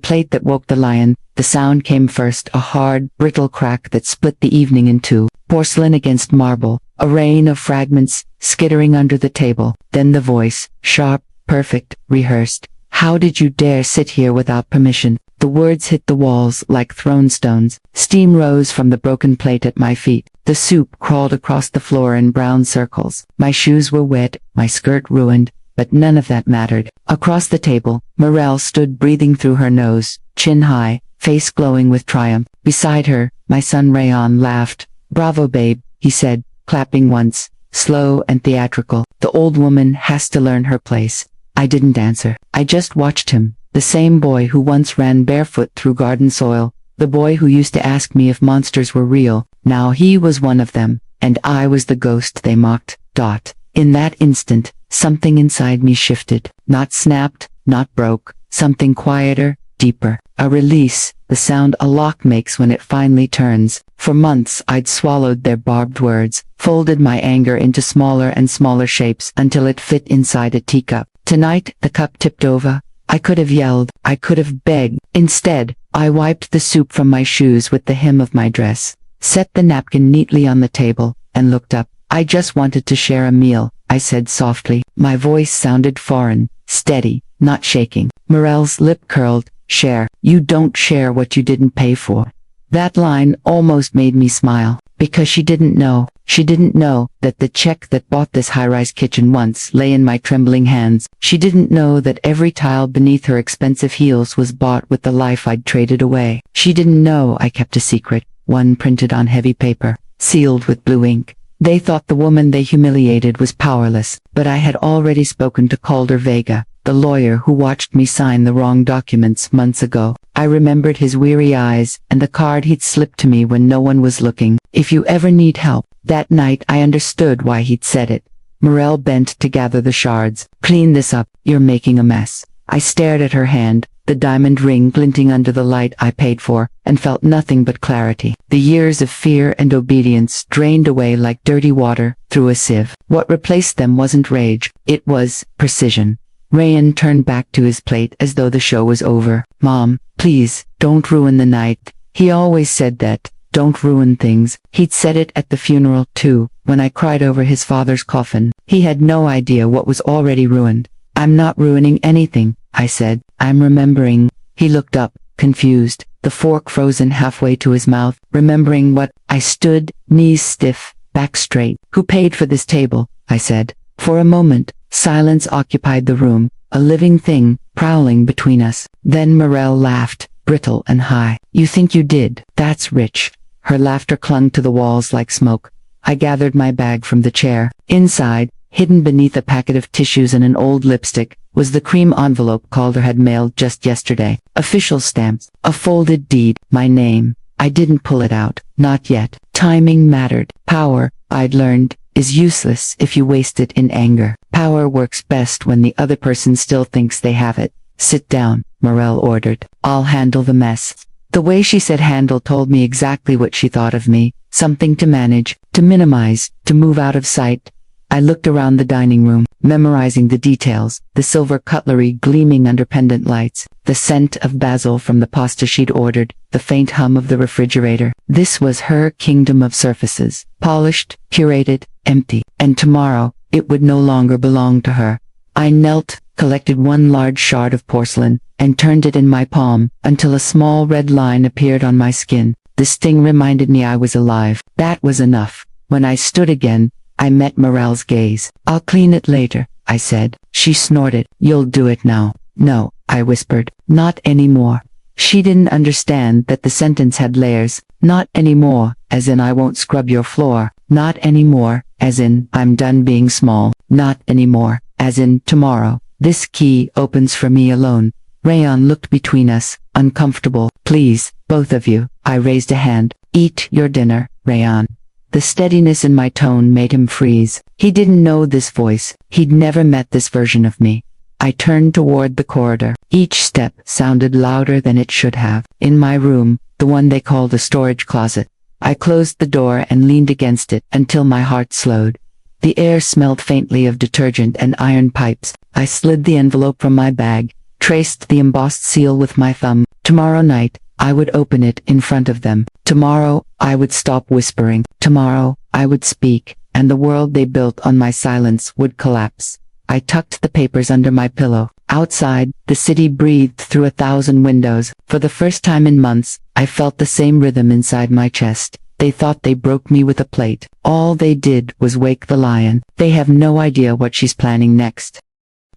plate that woke the lion. The sound came first, a hard, brittle crack that split the evening in two. Porcelain against marble, a rain of fragments skittering under the table. Then the voice, sharp, perfect, rehearsed. "How did you dare sit here without permission?" The words hit the walls like thrown stones. Steam rose from the broken plate at my feet. The soup crawled across the floor in brown circles. My shoes were wet, my skirt ruined, but none of that mattered. Across the table, Morel stood breathing through her nose, chin high, face glowing with triumph. Beside her, my son Rayon laughed. "Bravo, babe," he said, clapping once, slow and theatrical. "The old woman has to learn her place." I didn't answer. I just watched him. The same boy who once ran barefoot through garden soil, the boy who used to ask me if monsters were real, now he was one of them, and I was the ghost they mocked. In that instant, something inside me shifted. Not snapped, not broke, something quieter, deeper. A release, the sound a lock makes when it finally turns. For months I'd swallowed their barbed words, folded my anger into smaller and smaller shapes until it fit inside a teacup. Tonight, the cup tipped over. I could have yelled, I could have begged. Instead, I wiped the soup from my shoes with the hem of my dress, set the napkin neatly on the table, and looked up. "I just wanted to share a meal," I said softly. My voice sounded foreign, steady, not shaking. Morel's lip curled. "Share? You don't share what you didn't pay for." That line almost made me smile, because she didn't know. She didn't know that the check that bought this high-rise kitchen once lay in my trembling hands. She didn't know that every tile beneath her expensive heels was bought with the life I'd traded away. She didn't know I kept a secret, one printed on heavy paper, sealed with blue ink. They thought the woman they humiliated was powerless, but I had already spoken to Calder Vega, the lawyer who watched me sign the wrong documents months ago. I remembered his weary eyes and the card he'd slipped to me when no one was looking. "If you ever need help." That night I understood why he'd said it. Morel bent to gather the shards. "Clean this up, you're making a mess." I stared at her hand, the diamond ring glinting under the light I paid for, and felt nothing but clarity. The years of fear and obedience drained away like dirty water through a sieve. What replaced them wasn't rage, it was precision. Rayan turned back to his plate as though the show was over. "Mom, please, don't ruin the night." He always said that, don't ruin things. He'd said it at the funeral too, when I cried over his father's coffin. He had no idea what was already ruined. "I'm not ruining anything," I said. "I'm remembering." He looked up, confused, the fork frozen halfway to his mouth. "Remembering what?" I stood, knees stiff, back straight. "Who paid for this table?" I said. For a moment, silence occupied the room, a living thing, prowling between us. Then Morel laughed, brittle and high. "You think you did? That's rich." Her laughter clung to the walls like smoke. I gathered my bag from the chair. Inside, hidden beneath a packet of tissues and an old lipstick, was the cream envelope Calder had mailed just yesterday. Official stamps, a folded deed, my name. I didn't pull it out, not yet. Timing mattered. Power, I'd learned, is useless if you waste it in anger. Power works best when the other person still thinks they have it. "Sit down," Morel ordered. "I'll handle the mess." The way she said handle told me exactly what she thought of me. Something to manage, to minimize, to move out of sight. I looked around the dining room, memorizing the details, the silver cutlery gleaming under pendant lights, the scent of basil from the pasta she'd ordered, the faint hum of the refrigerator. This was her kingdom of surfaces, polished, curated, empty. And tomorrow, it would no longer belong to her. I knelt, collected one large shard of porcelain, and turned it in my palm, until a small red line appeared on my skin. The sting reminded me I was alive. That was enough. When I stood again, I met Morel's gaze. "I'll clean it later," I said. She snorted. "You'll do it now." "No," I whispered. "Not anymore." She didn't understand that the sentence had layers. Not anymore, as in I won't scrub your floor. Not anymore, as in I'm done being small. Not anymore, as in tomorrow. This key opens for me alone. Rayon looked between us, uncomfortable. "Please, both of you." I raised a hand. "Eat your dinner, Rayon." The steadiness in my tone made him freeze. He didn't know this voice. He'd never met this version of me. I turned toward the corridor. Each step sounded louder than it should have. In my room, the one they called a storage closet, I closed the door and leaned against it until my heart slowed. The air smelled faintly of detergent and iron pipes. I slid the envelope from my bag, traced the embossed seal with my thumb, Tomorrow night, I would open it in front of them. Tomorrow, I would stop whispering. Tomorrow, I would speak, and the world they built on my silence would collapse. I tucked the papers under my pillow. Outside, the city breathed through 1,000 windows. For the first time in months, I felt the same rhythm inside my chest. They thought they broke me with a plate. All they did was wake the lion. They have no idea what she's planning next.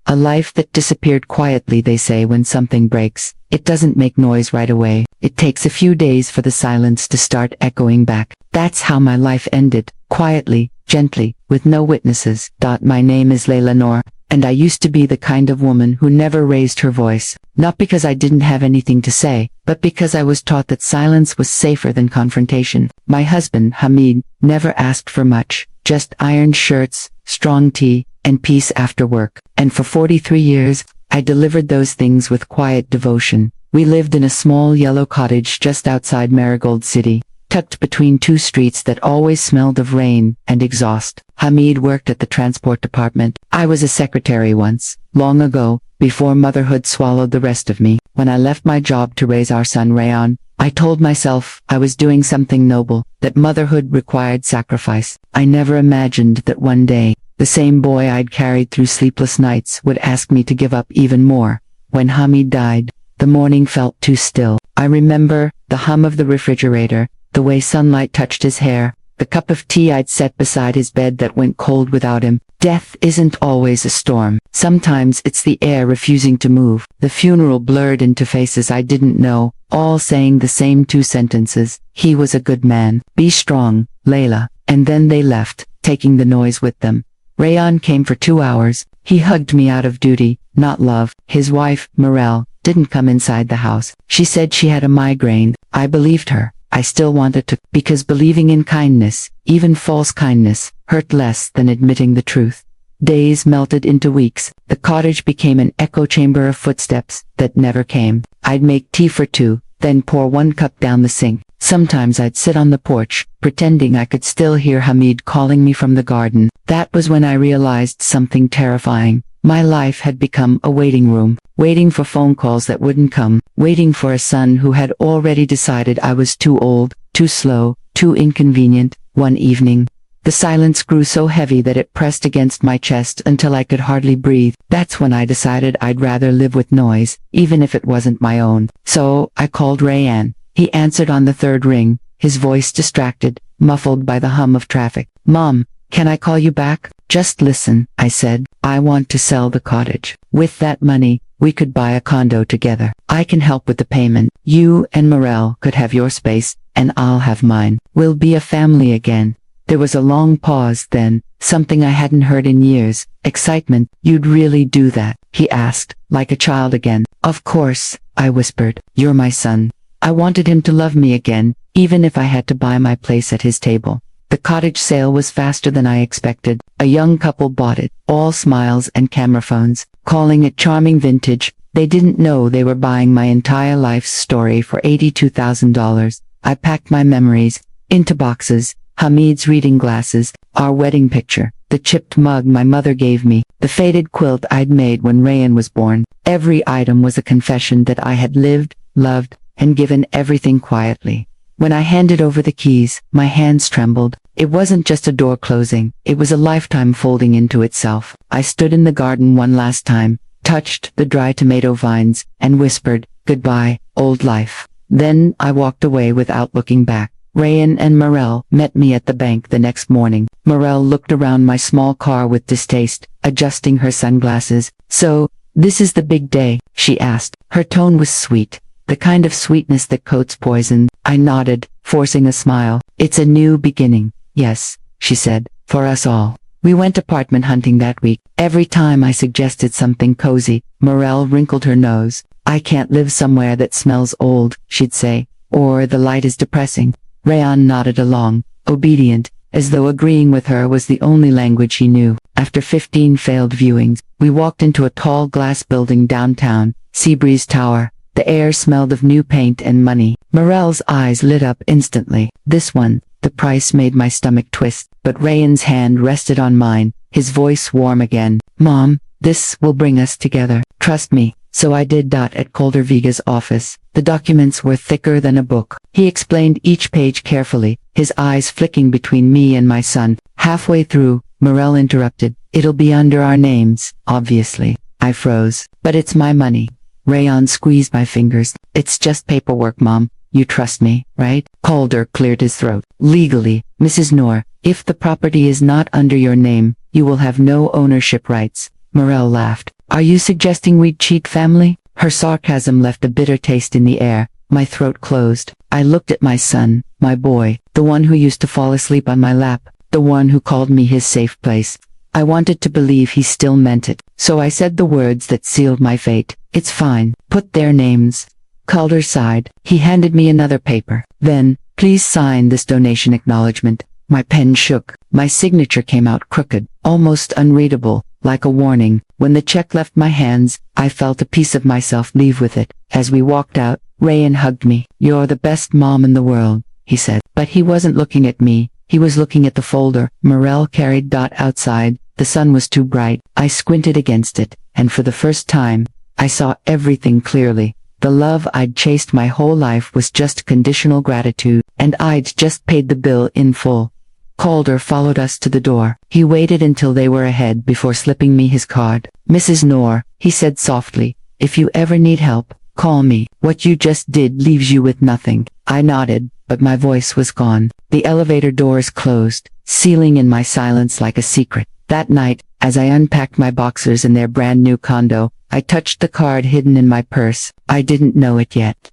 A life that disappeared quietly, they say, when something breaks. It doesn't make noise right away. It takes a few days for the silence to start echoing back. That's how my life ended. Quietly, gently, with no witnesses. My name is Layla Noor, and I used to be the kind of woman who never raised her voice. Not because I didn't have anything to say, but because I was taught that silence was safer than confrontation. My husband, Hamid, never asked for much. Just ironed shirts, strong tea, and peace after work. And for 43 years, I delivered those things with quiet devotion. We lived in a small yellow cottage just outside Marigold City, tucked between two streets that always smelled of rain and exhaust. Hamid worked at the transport department. I was a secretary once, long ago, before motherhood swallowed the rest of me. When I left my job to raise our son Rayan, I told myself I was doing something noble, that motherhood required sacrifice. I never imagined that one day, the same boy I'd carried through sleepless nights would ask me to give up even more. When Hamid died, the morning felt too still. I remember the hum of the refrigerator, the way sunlight touched his hair, the cup of tea I'd set beside his bed that went cold without him. Death isn't always a storm. Sometimes it's the air refusing to move. The funeral blurred into faces I didn't know, all saying the same two sentences. He was a good man. Be strong, Layla. And then they left, taking the noise with them. Rayan came for 2 hours. He hugged me out of duty, not love. His wife, Morel, didn't come inside the house. She said she had a migraine. I believed her. I still wanted to, because believing in kindness, even false kindness, hurt less than admitting the truth. Days melted into weeks. The cottage became an echo chamber of footsteps that never came. I'd make tea for two, then pour 1 cup down the sink. Sometimes I'd sit on the porch, pretending I could still hear Hamid calling me from the garden. That was when I realized something terrifying. My life had become a waiting room, waiting for phone calls that wouldn't come, waiting for a son who had already decided I was too old, too slow, too inconvenient. One evening, the silence grew so heavy that it pressed against my chest until I could hardly breathe. That's when I decided I'd rather live with noise, even if it wasn't my own. So, I called Rayan. He answered on the 3rd ring, his voice distracted, muffled by the hum of traffic. Mom, can I call you back? Just listen, I said. I want to sell the cottage. With that money, we could buy a condo together. I can help with the payment. You and Morel could have your space, and I'll have mine. We'll be a family again. There was a long pause then, something I hadn't heard in years. Excitement. You'd really do that? He asked, like a child again. Of course, I whispered. You're my son. I wanted him to love me again, even if I had to buy my place at his table. The cottage sale was faster than I expected. A young couple bought it, all smiles and camera phones, calling it charming vintage. They didn't know they were buying my entire life's story for $82,000. I packed my memories into boxes, Hamid's reading glasses, our wedding picture, the chipped mug my mother gave me, the faded quilt I'd made when Rayan was born. Every item was a confession that I had lived, loved, and given everything quietly. When I handed over the keys, my hands trembled. It wasn't just a door closing, it was a lifetime folding into itself. I stood in the garden one last time, touched the dry tomato vines, and whispered, "Goodbye, old life." Then I walked away without looking back. Rayan and Morel met me at the bank the next morning. Morel looked around my small car with distaste, adjusting her sunglasses. "So, this is the big day?" she asked. Her tone was sweet, the kind of sweetness that coats poison. I nodded, forcing a smile. "It's a new beginning." "Yes," she said, "for us all." We went apartment hunting that week. Every time I suggested something cozy, Morel wrinkled her nose. "I can't live somewhere that smells old," she'd say, "or the light is depressing." Rayan nodded along, obedient, as though agreeing with her was the only language he knew. After 15 failed viewings, we walked into a tall glass building downtown, Seabreeze Tower. The air smelled of new paint and money. Morel's eyes lit up instantly. "This one." The price made my stomach twist, but Rayan's hand rested on mine, his voice warm again. "Mom, this will bring us together. Trust me, So I did. At Calderviga's office. The documents were thicker than a book. He explained each page carefully, his eyes flicking between me and my son. Halfway through, Morel interrupted. It'll be under our names, obviously. I froze. But it's my money. Rayon squeezed my fingers. It's just paperwork, Mom. You trust me, right? Calder cleared his throat. Legally, Mrs. Noor, if the property is not under your name, you will have no ownership rights. Morel laughed. Are you suggesting we'd cheat family? Her sarcasm left a bitter taste in the air. My throat closed. I looked at my son, my boy, the one who used to fall asleep on my lap, the one who called me his safe place. I wanted to believe he still meant it, so I said the words that sealed my fate. It's fine. Put their names. Calder sighed. He handed me another paper. Then, please sign this donation acknowledgement. My pen shook. My signature came out crooked, almost unreadable, like a warning. When the check left my hands, I felt a piece of myself leave with it. As we walked out, Rayan hugged me. You're the best mom in the world, he said. But he wasn't looking at me. He was looking at the folder Morel carried. Outside, the sun was too bright. I squinted against it, and for the first time, I saw everything clearly. The love I'd chased my whole life was just conditional gratitude, and I'd just paid the bill in full. Calder followed us to the door. He waited until they were ahead before slipping me his card. Mrs. Noor, he said softly, if you ever need help, call me. What you just did leaves you with nothing. I nodded, but my voice was gone. The elevator doors closed, sealing in my silence like a secret. That night, as I unpacked my boxers in their brand new condo, I touched the card hidden in my purse. I didn't know it yet.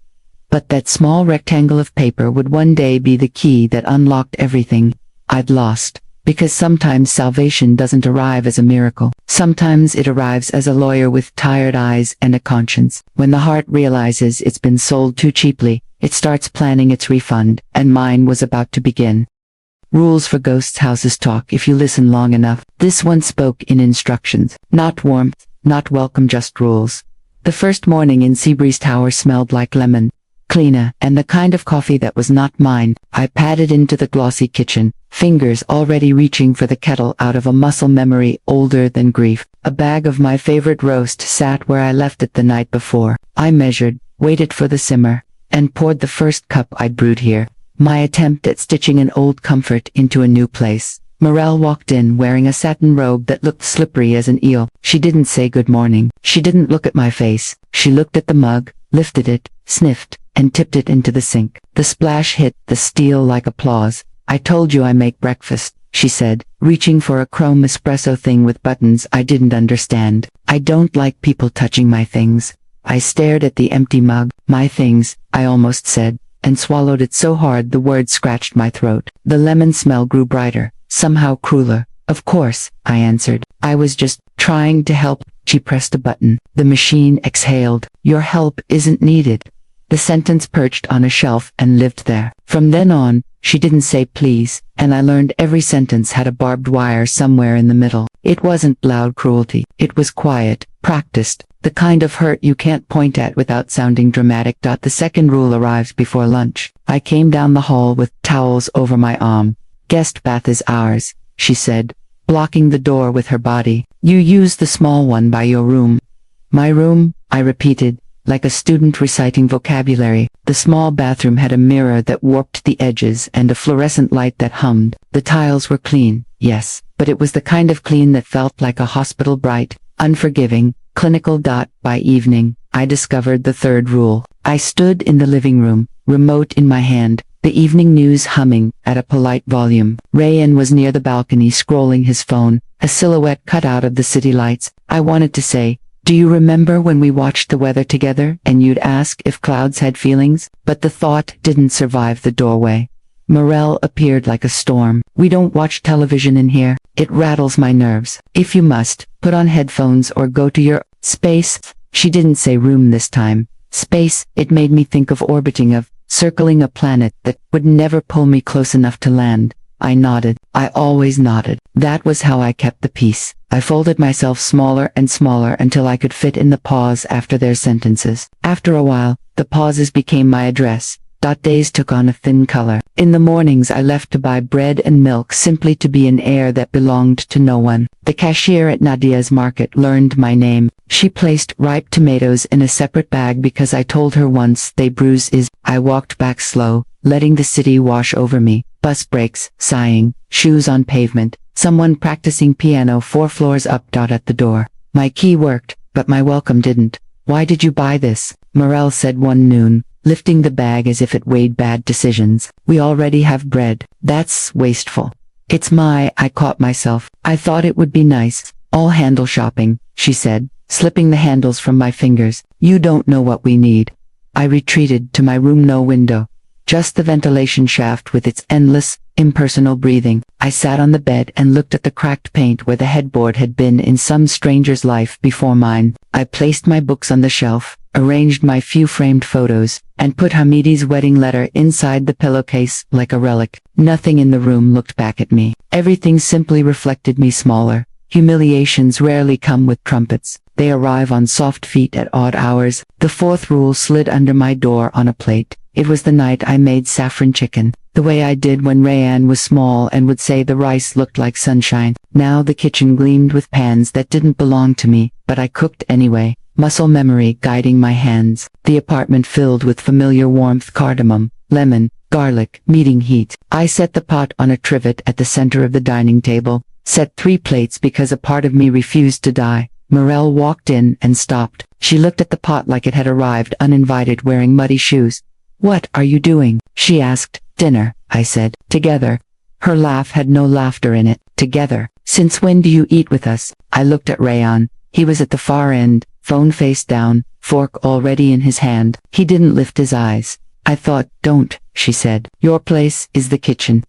But that small rectangle of paper would one day be the key that unlocked everything I'd lost. Because sometimes salvation doesn't arrive as a miracle. Sometimes it arrives as a lawyer with tired eyes and a conscience. When the heart realizes it's been sold too cheaply, it starts planning its refund, and mine was about to begin. Rules for ghosts' houses talk if you listen long enough. This one spoke in instructions. Not warmth, not welcome, just rules. The first morning in Seabreeze Tower smelled like lemon, cleaner, and the kind of coffee that was not mine. I padded into the glossy kitchen, fingers already reaching for the kettle out of a muscle memory older than grief. A bag of my favorite roast sat where I left it the night before. I measured, waited for the simmer, and poured the first cup I'd brewed here. My attempt at stitching an old comfort into a new place. Morel walked in wearing a satin robe that looked slippery as an eel. She didn't say good morning. She didn't look at my face. She looked at the mug, lifted it, sniffed, and tipped it into the sink. The splash hit the steel like applause. I told you I make breakfast, she said, reaching for a chrome espresso thing with buttons I didn't understand. I don't like people touching my things. I stared at the empty mug. My things, I almost said, and swallowed it so hard the word scratched my throat. The lemon smell grew brighter, somehow crueler. Of course, I answered. I was just trying to help. She pressed a button. The machine exhaled. Your help isn't needed. The sentence perched on a shelf and lived there. From then on, she didn't say please, and I learned every sentence had a barbed wire somewhere in the middle. It wasn't loud cruelty. It was quiet, practiced, the kind of hurt you can't point at without sounding dramatic. The second rule arrived before lunch. I came down the hall with towels over my arm. Guest bath is ours, she said, blocking the door with her body. You use the small one by your room. My room, I repeated, like a student reciting vocabulary. The small bathroom had a mirror that warped the edges and a fluorescent light that hummed. The tiles were clean, yes, but it was the kind of clean that felt like a hospital bright, unforgiving, clinical. By evening, I discovered the third rule. I stood in the living room, remote in my hand, the evening news humming at a polite volume. Rayan was near the balcony scrolling his phone, a silhouette cut out of the city lights. I wanted to say, do you remember when we watched the weather together and you'd ask if clouds had feelings? But the thought didn't survive the doorway. Morel appeared like a storm. We don't watch television in here. It rattles my nerves. If you must, put on headphones or go to your space. She didn't say room this time. Space, it made me think of orbiting, circling a planet that would never pull me close enough to land. I nodded. I always nodded. That was how I kept the peace. I folded myself smaller and smaller until I could fit in the pause after their sentences. After a while, the pauses became my address. Days took on a thin color. In the mornings I left to buy bread and milk simply to be an heir that belonged to no one. The cashier at Nadia's market learned my name. She placed ripe tomatoes in a separate bag because I told her once they bruise is. I walked back slow, letting the city wash over me. Bus brakes, sighing, shoes on pavement, someone practicing piano 4 floors up. At the door. My key worked, but my welcome didn't. Why did you buy this? Morel said one noon, lifting the bag as if it weighed bad decisions. We already have bread. That's wasteful. I caught myself. I thought it would be nice. All handle shopping, she said, slipping the handles from my fingers. You don't know what we need. I retreated to my room, no window. Just the ventilation shaft with its endless, impersonal breathing. I sat on the bed and looked at the cracked paint where the headboard had been in some stranger's life before mine. I placed my books on the shelf, arranged my few framed photos, and put Hamidi's wedding letter inside the pillowcase like a relic. Nothing in the room looked back at me. Everything simply reflected me smaller. Humiliations rarely come with trumpets. They arrive on soft feet at odd hours. The 4th rule slid under my door on a plate. It was the night I made saffron chicken, the way I did when Rayanne was small and would say the rice looked like sunshine. Now the kitchen gleamed with pans that didn't belong to me, but I cooked anyway, muscle memory guiding my hands. The apartment filled with familiar warmth, cardamom, lemon, garlic, meeting heat. I set the pot on a trivet at the center of the dining table, set 3 plates because a part of me refused to die. Morel walked in and stopped. She looked at the pot like it had arrived uninvited, wearing muddy shoes. What are you doing? She asked. Dinner, I said. Together. Her laugh had no laughter in it. Together. Since when do you eat with us? I looked at Rayan. He was at the far end, phone face down, fork already in his hand. He didn't lift his eyes. I thought, don't, she said. Your place is the kitchen.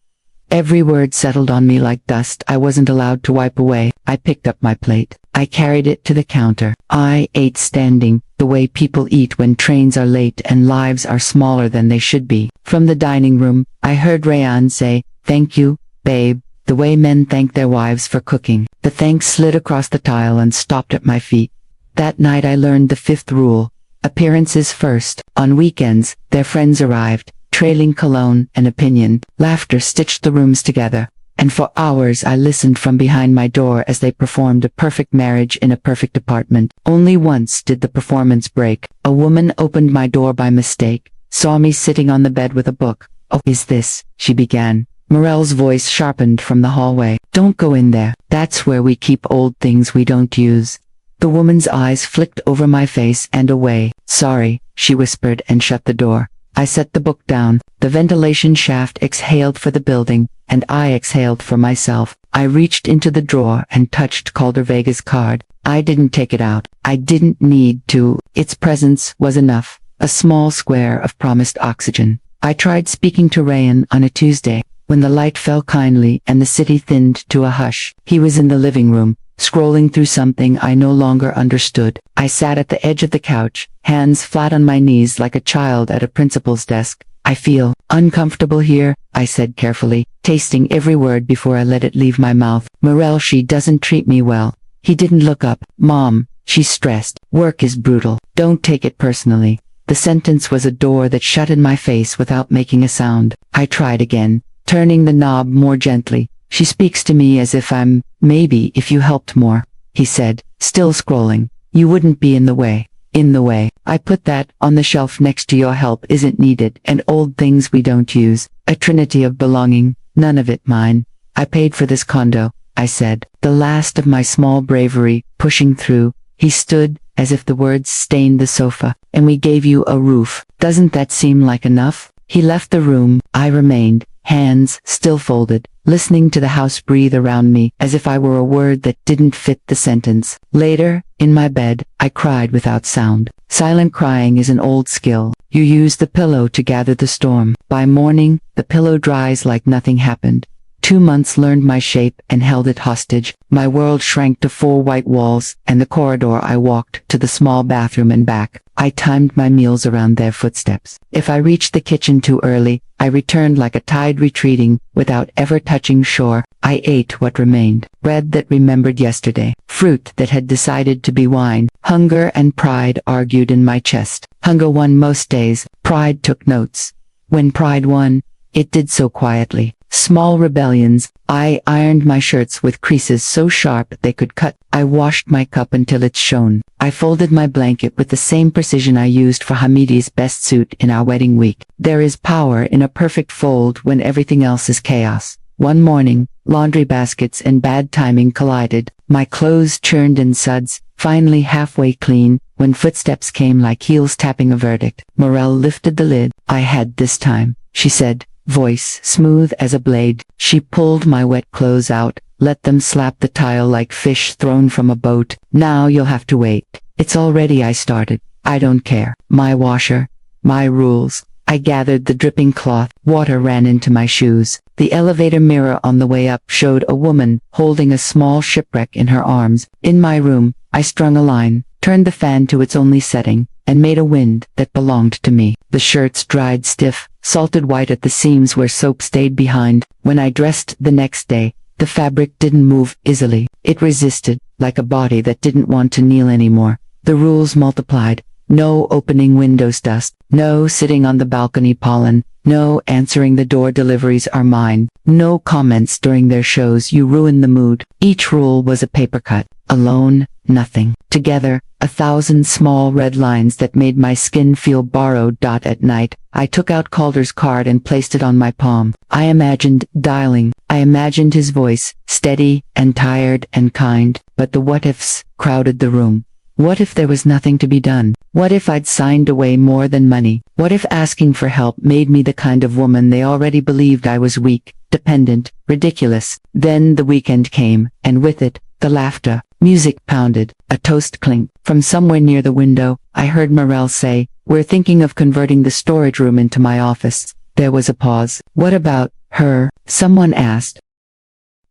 Every word settled on me like dust I wasn't allowed to wipe away. I picked up my plate. I carried it to the counter. I ate standing, the way people eat when trains are late and lives are smaller than they should be. From the dining room, I heard Rayan say, "Thank you, babe," the way men thank their wives for cooking. The thanks slid across the tile and stopped at my feet. That night I learned the 5th rule. Appearances first. On weekends, their friends arrived, trailing cologne and opinion. Laughter stitched the rooms together. And for hours I listened from behind my door as they performed a perfect marriage in a perfect apartment. Only once did the performance break. A woman opened my door by mistake, saw me sitting on the bed with a book. "Oh, is this?" she began. Morel's voice sharpened from the hallway. "Don't go in there. That's where we keep old things we don't use." The woman's eyes flicked over my face and away. "Sorry," she whispered and shut the door. I set the book down. The ventilation shaft exhaled for the building, and I exhaled for myself. I reached into the drawer and touched Caldervega's card. I didn't take it out. I didn't need to. Its presence was enough. A small square of promised oxygen. I tried speaking to Rayan on a Tuesday, when the light fell kindly and the city thinned to a hush. He was in the living room, scrolling through something I no longer understood. I sat at the edge of the couch, hands flat on my knees like a child at a principal's desk. "I feel uncomfortable here," I said carefully, tasting every word before I let it leave my mouth. "Morel, she doesn't treat me well." He didn't look up. "Mom," she stressed, "work is brutal. Don't take it personally." The sentence was a door that shut in my face without making a sound. I tried again, turning the knob more gently. "She speaks to me as if I'm, maybe if you helped more," he said, still scrolling. "You wouldn't be in the way." In the way. I put that on the shelf next to your help isn't needed and old things we don't use. A trinity of belonging, none of it mine. "I paid for this condo," I said, the last of my small bravery pushing through. He stood, as if the words stained the sofa. "And we gave you a roof. Doesn't that seem like enough?" He left the room. I remained, hands still folded, listening to the house breathe around me as if I were a word that didn't fit the sentence. Later, in my bed, I cried without sound. Silent crying is an old skill. You use the pillow to gather the storm. By morning, the pillow dries like nothing happened. 2 months learned my shape and held it hostage. My world shrank to 4 white walls, and the corridor I walked to the small bathroom and back. I timed my meals around their footsteps. If I reached the kitchen too early, I returned like a tide retreating, without ever touching shore. I ate what remained. Bread that remembered yesterday. Fruit that had decided to be wine. Hunger and pride argued in my chest. Hunger won most days. Pride took notes. When pride won, it did so quietly. Small rebellions. I ironed my shirts with creases so sharp they could cut. I washed my cup until it shone. I folded my blanket with the same precision I used for Hamidi's best suit in our wedding week. There is power in a perfect fold when everything else is chaos. One morning, laundry baskets and bad timing collided. My clothes churned in suds, finally halfway clean, when footsteps came like heels tapping a verdict. Morel lifted the lid. I had this time, she said, voice smooth as a blade. She pulled my wet clothes out, let them slap the tile like fish thrown from a boat. Now you'll have to wait. It's already I started. I don't care. My washer. My rules. I gathered the dripping cloth. Water ran into my shoes. The elevator mirror on the way up showed a woman holding a small shipwreck in her arms. In my room, I strung a line, turned the fan to its only setting, and made a wind that belonged to me. The shirts dried stiff, salted white at the seams where soap stayed behind. When I dressed the next day, the fabric didn't move easily. It resisted, like a body that didn't want to kneel anymore. The rules multiplied. No opening windows dust. No sitting on the balcony pollen. No answering the door deliveries are mine. No comments during their shows, you ruin the mood. Each rule was a paper cut. Alone, nothing. Together, 1,000 small red lines that made my skin feel borrowed. At night, I took out Calder's card and placed it on my palm. I imagined dialing. I imagined his voice, steady and tired and kind, but the what-ifs crowded the room. What if there was nothing to be done? What if I'd signed away more than money? What if asking for help made me the kind of woman they already believed I was? Weak, dependent, ridiculous. Then the weekend came, and with it, the laughter. Music pounded, a toast clinked. From somewhere near the window, I heard Morel say, "We're thinking of converting the storage room into my office." There was a pause. "What about her?" someone asked.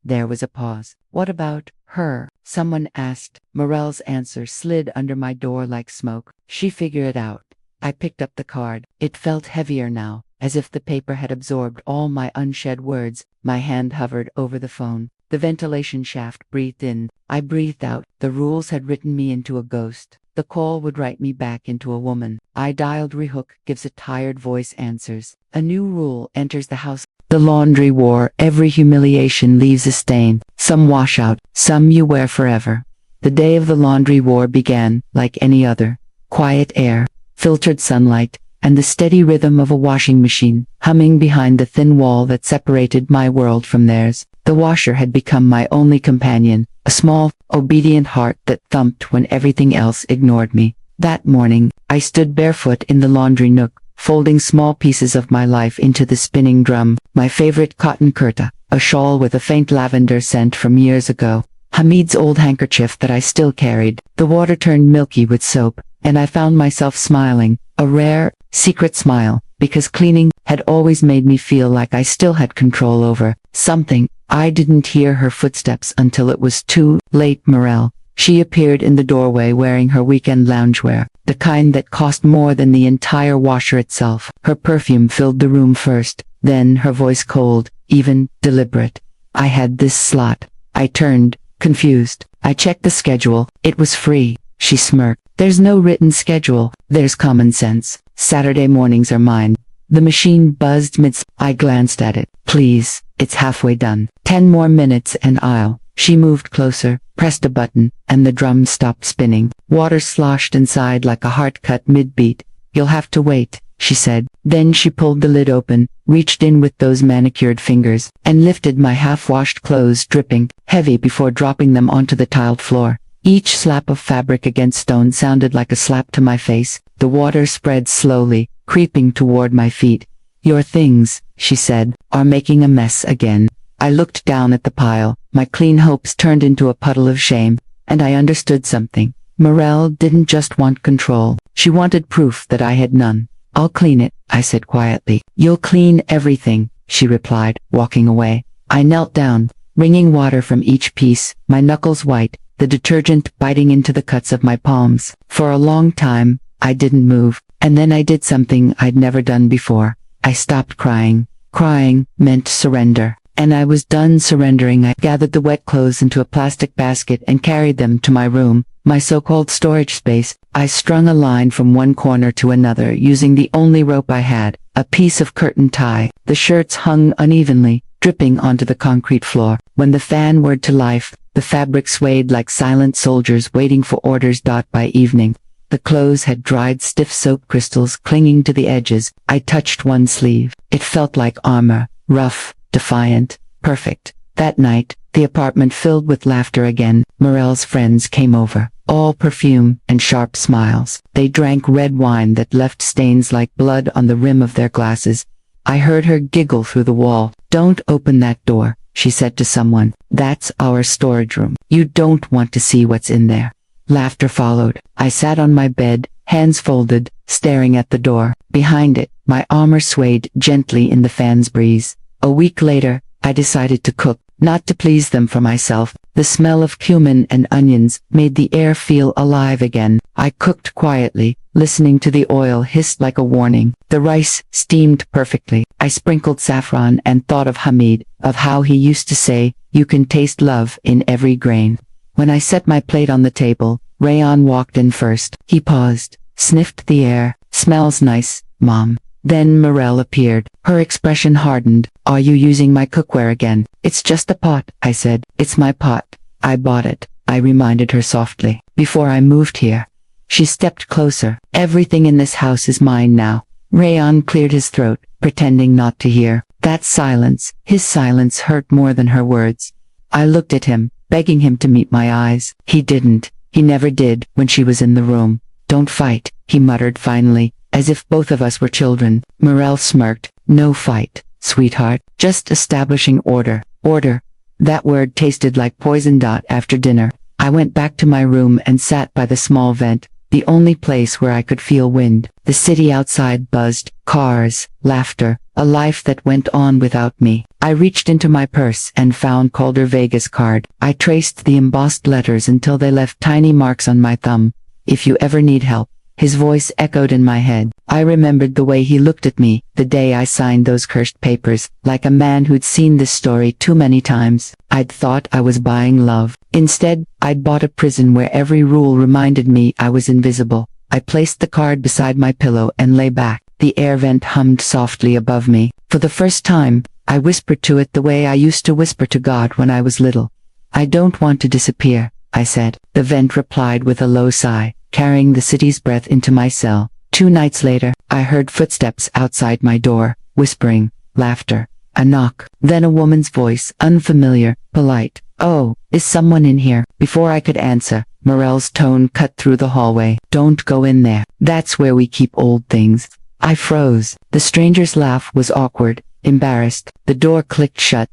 There was a pause. "What about her?" someone asked. Morel's answer slid under my door like smoke. "She figured it out." I picked up the card. It felt heavier now, as if the paper had absorbed all my unshed words. My hand hovered over the phone. The ventilation shaft breathed in. I breathed out. The rules had written me into a ghost. The call would write me back into a woman. I dialed. Rehook gives a tired voice answers. A new rule enters the house. The laundry war. Every humiliation leaves a stain. Some wash out, some you wear forever. The day of the laundry war began, like any other. Quiet air, filtered sunlight, and the steady rhythm of a washing machine, humming behind the thin wall that separated my world from theirs. The washer had become my only companion, a small, obedient heart that thumped when everything else ignored me. That morning, I stood barefoot in the laundry nook, folding small pieces of my life into the spinning drum. My favorite cotton kurta, a shawl with a faint lavender scent from years ago. Hamid's old handkerchief that I still carried. The water turned milky with soap, and I found myself smiling, a rare, secret smile, because cleaning had always made me feel like I still had control over something. I didn't hear her footsteps until it was too late. Morel. She appeared in the doorway wearing her weekend loungewear, the kind that cost more than the entire washer itself. Her perfume filled the room first, then her voice cold, even deliberate. "I had this slot." I turned, confused. I checked the schedule. It was free. She smirked. "There's no written schedule. There's common sense. Saturday mornings are mine." The machine buzzed mid. I glanced at it. "Please, it's halfway done. 10 more minutes and I'll." She moved closer, pressed a button, and the drum stopped spinning. Water sloshed inside like a heart cut mid-beat. "You'll have to wait," she said. Then she pulled the lid open, reached in with those manicured fingers, and lifted my half-washed clothes dripping, heavy before dropping them onto the tiled floor. Each slap of fabric against stone sounded like a slap to my face. The water spread slowly, creeping toward my feet. "Your things," she said, "are making a mess again." I looked down at the pile. My clean hopes turned into a puddle of shame, and I understood something. Morel didn't just want control. She wanted proof that I had none. "I'll clean it," I said quietly. "You'll clean everything," she replied, walking away. I knelt down, wringing water from each piece, my knuckles white, the detergent biting into the cuts of my palms. For a long time, I didn't move, and then I did something I'd never done before. I stopped crying. Crying meant surrender. And I was done surrendering. I gathered the wet clothes into a plastic basket and carried them to my room, my so-called storage space. I strung a line from one corner to another using the only rope I had, a piece of curtain tie. The shirts hung unevenly, dripping onto the concrete floor. When the fan whirred to life, the fabric swayed like silent soldiers waiting for orders. By evening, the clothes had dried stiff soap crystals clinging to the edges. I touched one sleeve. It felt like armor, rough, defiant, perfect. That night, the apartment filled with laughter again. Morel's friends came over, all perfume and sharp smiles. They drank red wine that left stains like blood on the rim of their glasses. I heard her giggle through the wall. "Don't open that door," she said to someone. "That's our storage room. You don't want to see what's in there." Laughter followed. I sat on my bed, hands folded, staring at the door. Behind it, my armor swayed gently in the fan's breeze. A week later, I decided to cook, not to please them for myself. The smell of cumin and onions made the air feel alive again. I cooked quietly, listening to the oil hiss like a warning. The rice steamed perfectly. I sprinkled saffron and thought of Hamid, of how he used to say, "You can taste love in every grain." When I set my plate on the table, Rayon walked in first. He paused, sniffed the air. "Smells nice, Mom." Then Morel appeared. Her expression hardened. "Are you using my cookware again?" "It's just a pot," I said. "It's my pot. I bought it," I reminded her softly, "before I moved here." She stepped closer. "Everything in this house is mine now." Rayon cleared his throat, pretending not to hear. That silence, his silence hurt more than her words. I looked at him, begging him to meet my eyes. He didn't. He never did when she was in the room. "Don't fight," he muttered finally, as if both of us were children. Morel smirked. "No fight, sweetheart. Just establishing order." Order. That word tasted like poison. After dinner, I went back to my room and sat by the small vent, the only place where I could feel wind. The city outside buzzed, cars, laughter, a life that went on without me. I reached into my purse and found Calder Vega's card. I traced the embossed letters until they left tiny marks on my thumb. "If you ever need help." His voice echoed in my head. I remembered the way he looked at me, the day I signed those cursed papers, like a man who'd seen this story too many times. I'd thought I was buying love. Instead, I'd bought a prison where every rule reminded me I was invisible. I placed the card beside my pillow and lay back. The air vent hummed softly above me. For the first time, I whispered to it the way I used to whisper to God when I was little. "I don't want to disappear," I said. The vent replied with a low sigh, carrying the city's breath into my cell. 2 nights later, I heard footsteps outside my door, whispering, laughter, a knock, then a woman's voice, unfamiliar, polite. "Oh, is someone in here?" Before I could answer, Morel's tone cut through the hallway. "Don't go in there. That's where we keep old things." I froze. The stranger's laugh was awkward, embarrassed. The door clicked shut.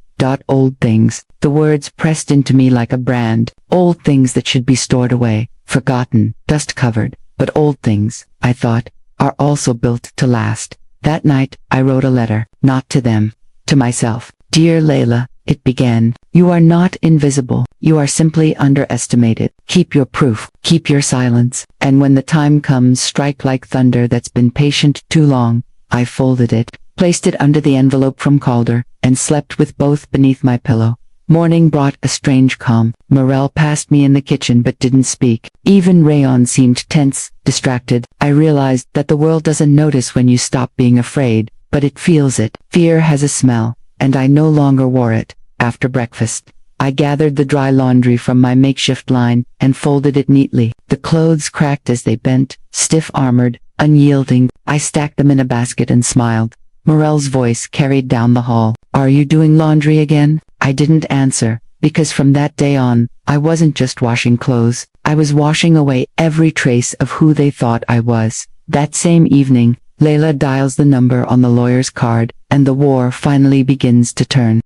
"Old things." The words pressed into me like a brand. Old things that should be stored away, forgotten, dust-covered. But old things, I thought, are also built to last. That night, I wrote a letter, not to them, to myself. "Dear Layla," it began, "you are not invisible. You are simply underestimated. Keep your proof. Keep your silence. And when the time comes, strike like thunder that's been patient too long." I folded it, placed it under the envelope from Calder, and slept with both beneath my pillow. Morning brought a strange calm. Morel passed me in the kitchen but didn't speak. Even Rayon seemed tense, distracted. I realized that the world doesn't notice when you stop being afraid, but it feels it. Fear has a smell, and I no longer wore it. After breakfast, I gathered the dry laundry from my makeshift line and folded it neatly. The clothes cracked as they bent, stiff-armored, unyielding. I stacked them in a basket and smiled. Morel's voice carried down the hall. "Are you doing laundry again?" I didn't answer, because from that day on, I wasn't just washing clothes. I was washing away every trace of who they thought I was. That same evening, Layla dials the number on the lawyer's card, and the war finally begins to turn.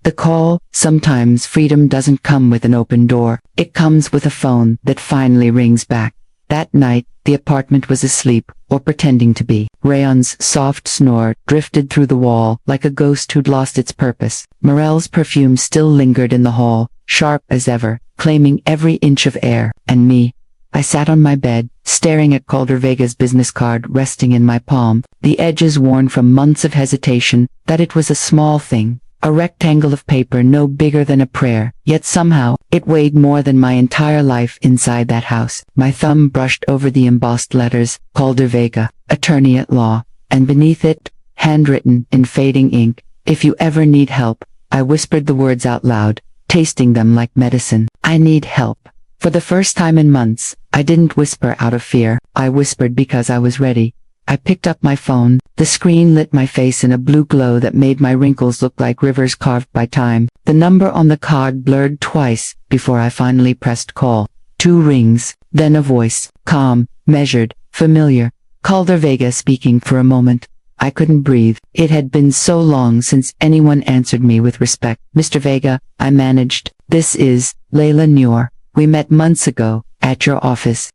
The call, sometimes freedom doesn't come with an open door. It comes with a phone that finally rings back. That night, the apartment was asleep, or pretending to be. Rayon's soft snore drifted through the wall like a ghost who'd lost its purpose. Morel's perfume still lingered in the hall, sharp as ever, claiming every inch of air. And me. I sat on my bed, staring at Calder Vega's business card resting in my palm, the edges worn from months of hesitation. That it was a small thing. A rectangle of paper no bigger than a prayer, yet somehow, it weighed more than my entire life inside that house. My thumb brushed over the embossed letters, Calder Vega, attorney at law, and beneath it, handwritten in fading ink. If you ever need help, I whispered the words out loud, tasting them like medicine. I need help. For the first time in months, I didn't whisper out of fear. I whispered because I was ready. I picked up my phone. The screen lit my face in a blue glow that made my wrinkles look like rivers carved by time. The number on the card blurred twice before I finally pressed call. 2 rings, then a voice, calm, measured, familiar. Calder Vega speaking. For a moment, I couldn't breathe. It had been so long since anyone answered me with respect. Mr. Vega, I managed. This is Layla Noor. We met months ago, at your office.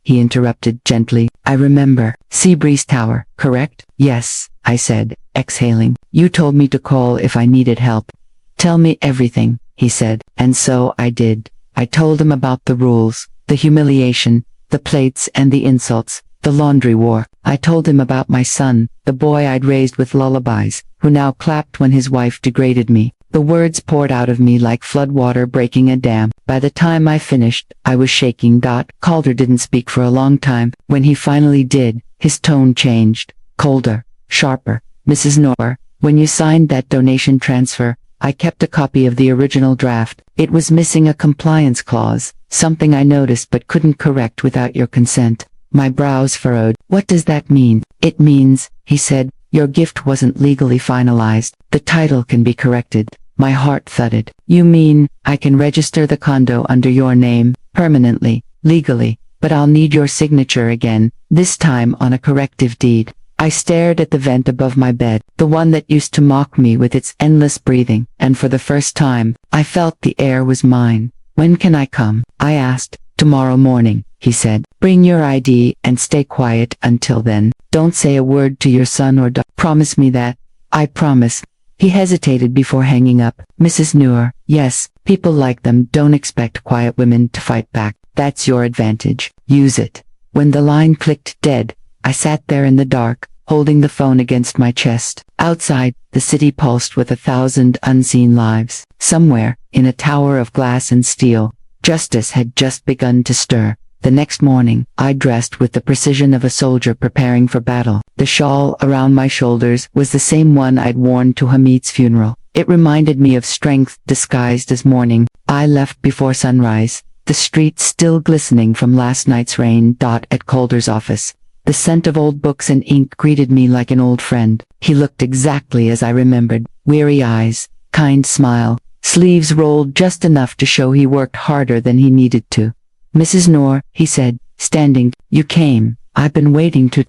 He interrupted gently. I remember. Seabreeze Tower, correct? Yes, I said, exhaling. You told me to call if I needed help. Tell me everything, he said. And so I did. I told him about the rules, the humiliation, the plates and the insults, the laundry war. I told him about my son, the boy I'd raised with lullabies, who now clapped when his wife degraded me. The words poured out of me like floodwater breaking a dam. By the time I finished, I was shaking. Calder didn't speak for a long time. When he finally did, his tone changed. Colder, sharper. Mrs. Noor, when you signed that donation transfer, I kept a copy of the original draft. It was missing a compliance clause, something I noticed but couldn't correct without your consent. My brows furrowed. What does that mean? It means, he said, your gift wasn't legally finalized. The title can be corrected. My heart thudded. You mean, I can register the condo under your name, permanently, legally, but I'll need your signature again, this time on a corrective deed. I stared at the vent above my bed, the one that used to mock me with its endless breathing, and for the first time, I felt the air was mine. When can I come? I asked. Tomorrow morning, he said. Bring your ID and stay quiet until then. Don't say a word to your son or daughter. Promise me that. I promise. He hesitated before hanging up. Mrs. Noor, yes, people like them don't expect quiet women to fight back. That's your advantage. Use it. When the line clicked dead, I sat there in the dark, holding the phone against my chest. Outside, the city pulsed with 1,000 unseen lives. Somewhere, in a tower of glass and steel, justice had just begun to stir. The next morning, I dressed with the precision of a soldier preparing for battle. The shawl around my shoulders was the same one I'd worn to Hamid's funeral. It reminded me of strength disguised as mourning. I left before sunrise, the streets still glistening from last night's rain. At Calder's office, the scent of old books and ink greeted me like an old friend. He looked exactly as I remembered. Weary eyes, kind smile, sleeves rolled just enough to show he worked harder than he needed to. Mrs. Noor, he said, standing. You came. I've been waiting to...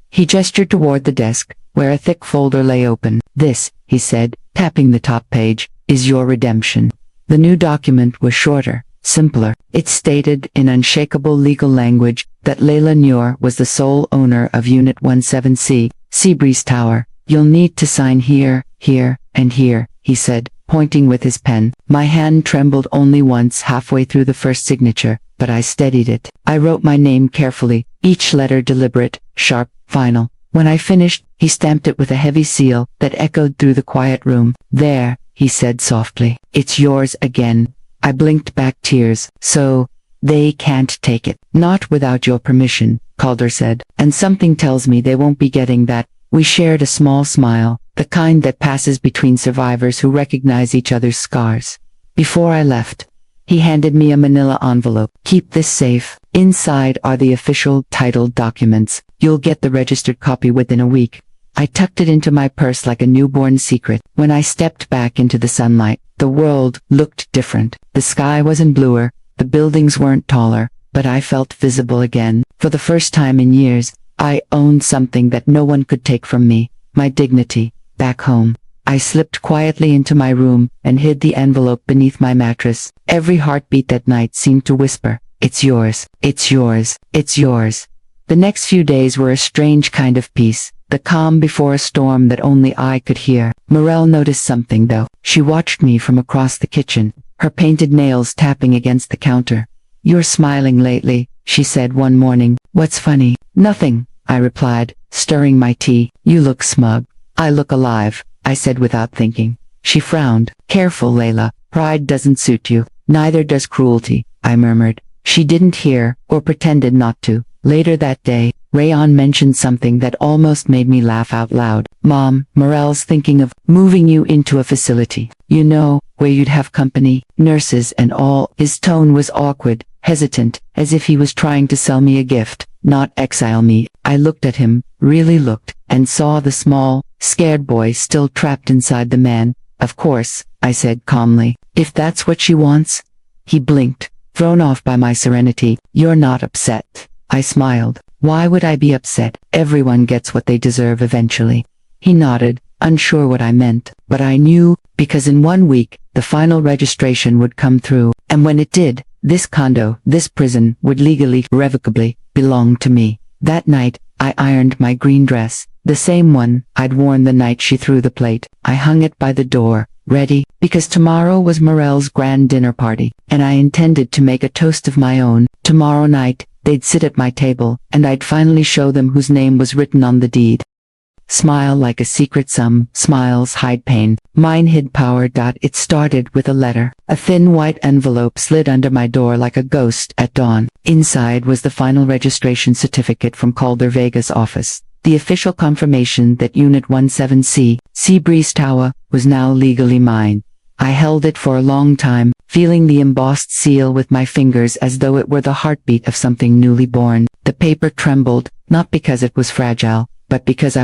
He gestured toward the desk, where a thick folder lay open. This, he said, tapping the top page, is your redemption. The new document was shorter, simpler. It stated in unshakable legal language that Layla Noor was the sole owner of Unit 17C, Seabreeze Tower. You'll need to sign here, here, and here, he said, pointing with his pen. My hand trembled only once halfway through the first signature, but I steadied it. I wrote my name carefully, each letter deliberate, sharp, final. When I finished, he stamped it with a heavy seal that echoed through the quiet room. There, he said softly. It's yours again. I blinked back tears. So, they can't take it. Not without your permission, Calder said. And something tells me they won't be getting that. We shared a small smile, the kind that passes between survivors who recognize each other's scars. Before I left, he handed me a manila envelope. Keep this safe. Inside are the official titled documents. You'll get the registered copy within a week. I tucked it into my purse like a newborn secret. When I stepped back into the sunlight, the world looked different. The sky wasn't bluer, the buildings weren't taller, but I felt visible again. For the first time in years, I owned something that no one could take from me, my dignity, back home. I slipped quietly into my room and hid the envelope beneath my mattress. Every heartbeat that night seemed to whisper, it's yours, it's yours, it's yours. The next few days were a strange kind of peace, the calm before a storm that only I could hear. Morel noticed something though. She watched me from across the kitchen, her painted nails tapping against the counter. You're smiling lately, she said one morning. What's funny? Nothing, I replied, stirring my tea. You look smug. I look alive, I said without thinking. She frowned. Careful, Layla. Pride doesn't suit you. Neither does cruelty, I murmured. She didn't hear, or pretended not to. Later that day, Rayon mentioned something that almost made me laugh out loud. Mom, Morel's thinking of moving you into a facility. You know, where you'd have company, nurses and all. His tone was awkward, hesitant, as if he was trying to sell me a gift, not exile me. I looked at him, really looked, and saw the small, scared boy still trapped inside the man. Of course, I said calmly. If that's what she wants. He blinked, thrown off by my serenity. You're not upset. I smiled. Why would I be upset? Everyone gets what they deserve eventually. He nodded, unsure what I meant, but I knew, because in 1 week, the final registration would come through, and when it did, this condo, this prison, would legally, irrevocably, belong to me. That night, I ironed my green dress, the same one I'd worn the night she threw the plate. I hung it by the door, ready, because tomorrow was Morel's grand dinner party, and I intended to make a toast of my own. Tomorrow night, they'd sit at my table, and I'd finally show them whose name was written on the deed. Smile like a secret sum, smiles hide pain, mine hid power. It started with a letter. A thin white envelope slid under my door like a ghost at dawn. Inside was the final registration certificate from Calder Vega's office. The official confirmation that Unit 17C, Seabreeze Tower, was now legally mine. I held it for a long time, feeling the embossed seal with my fingers as though it were the heartbeat of something newly born. The paper trembled, not because it was fragile, but because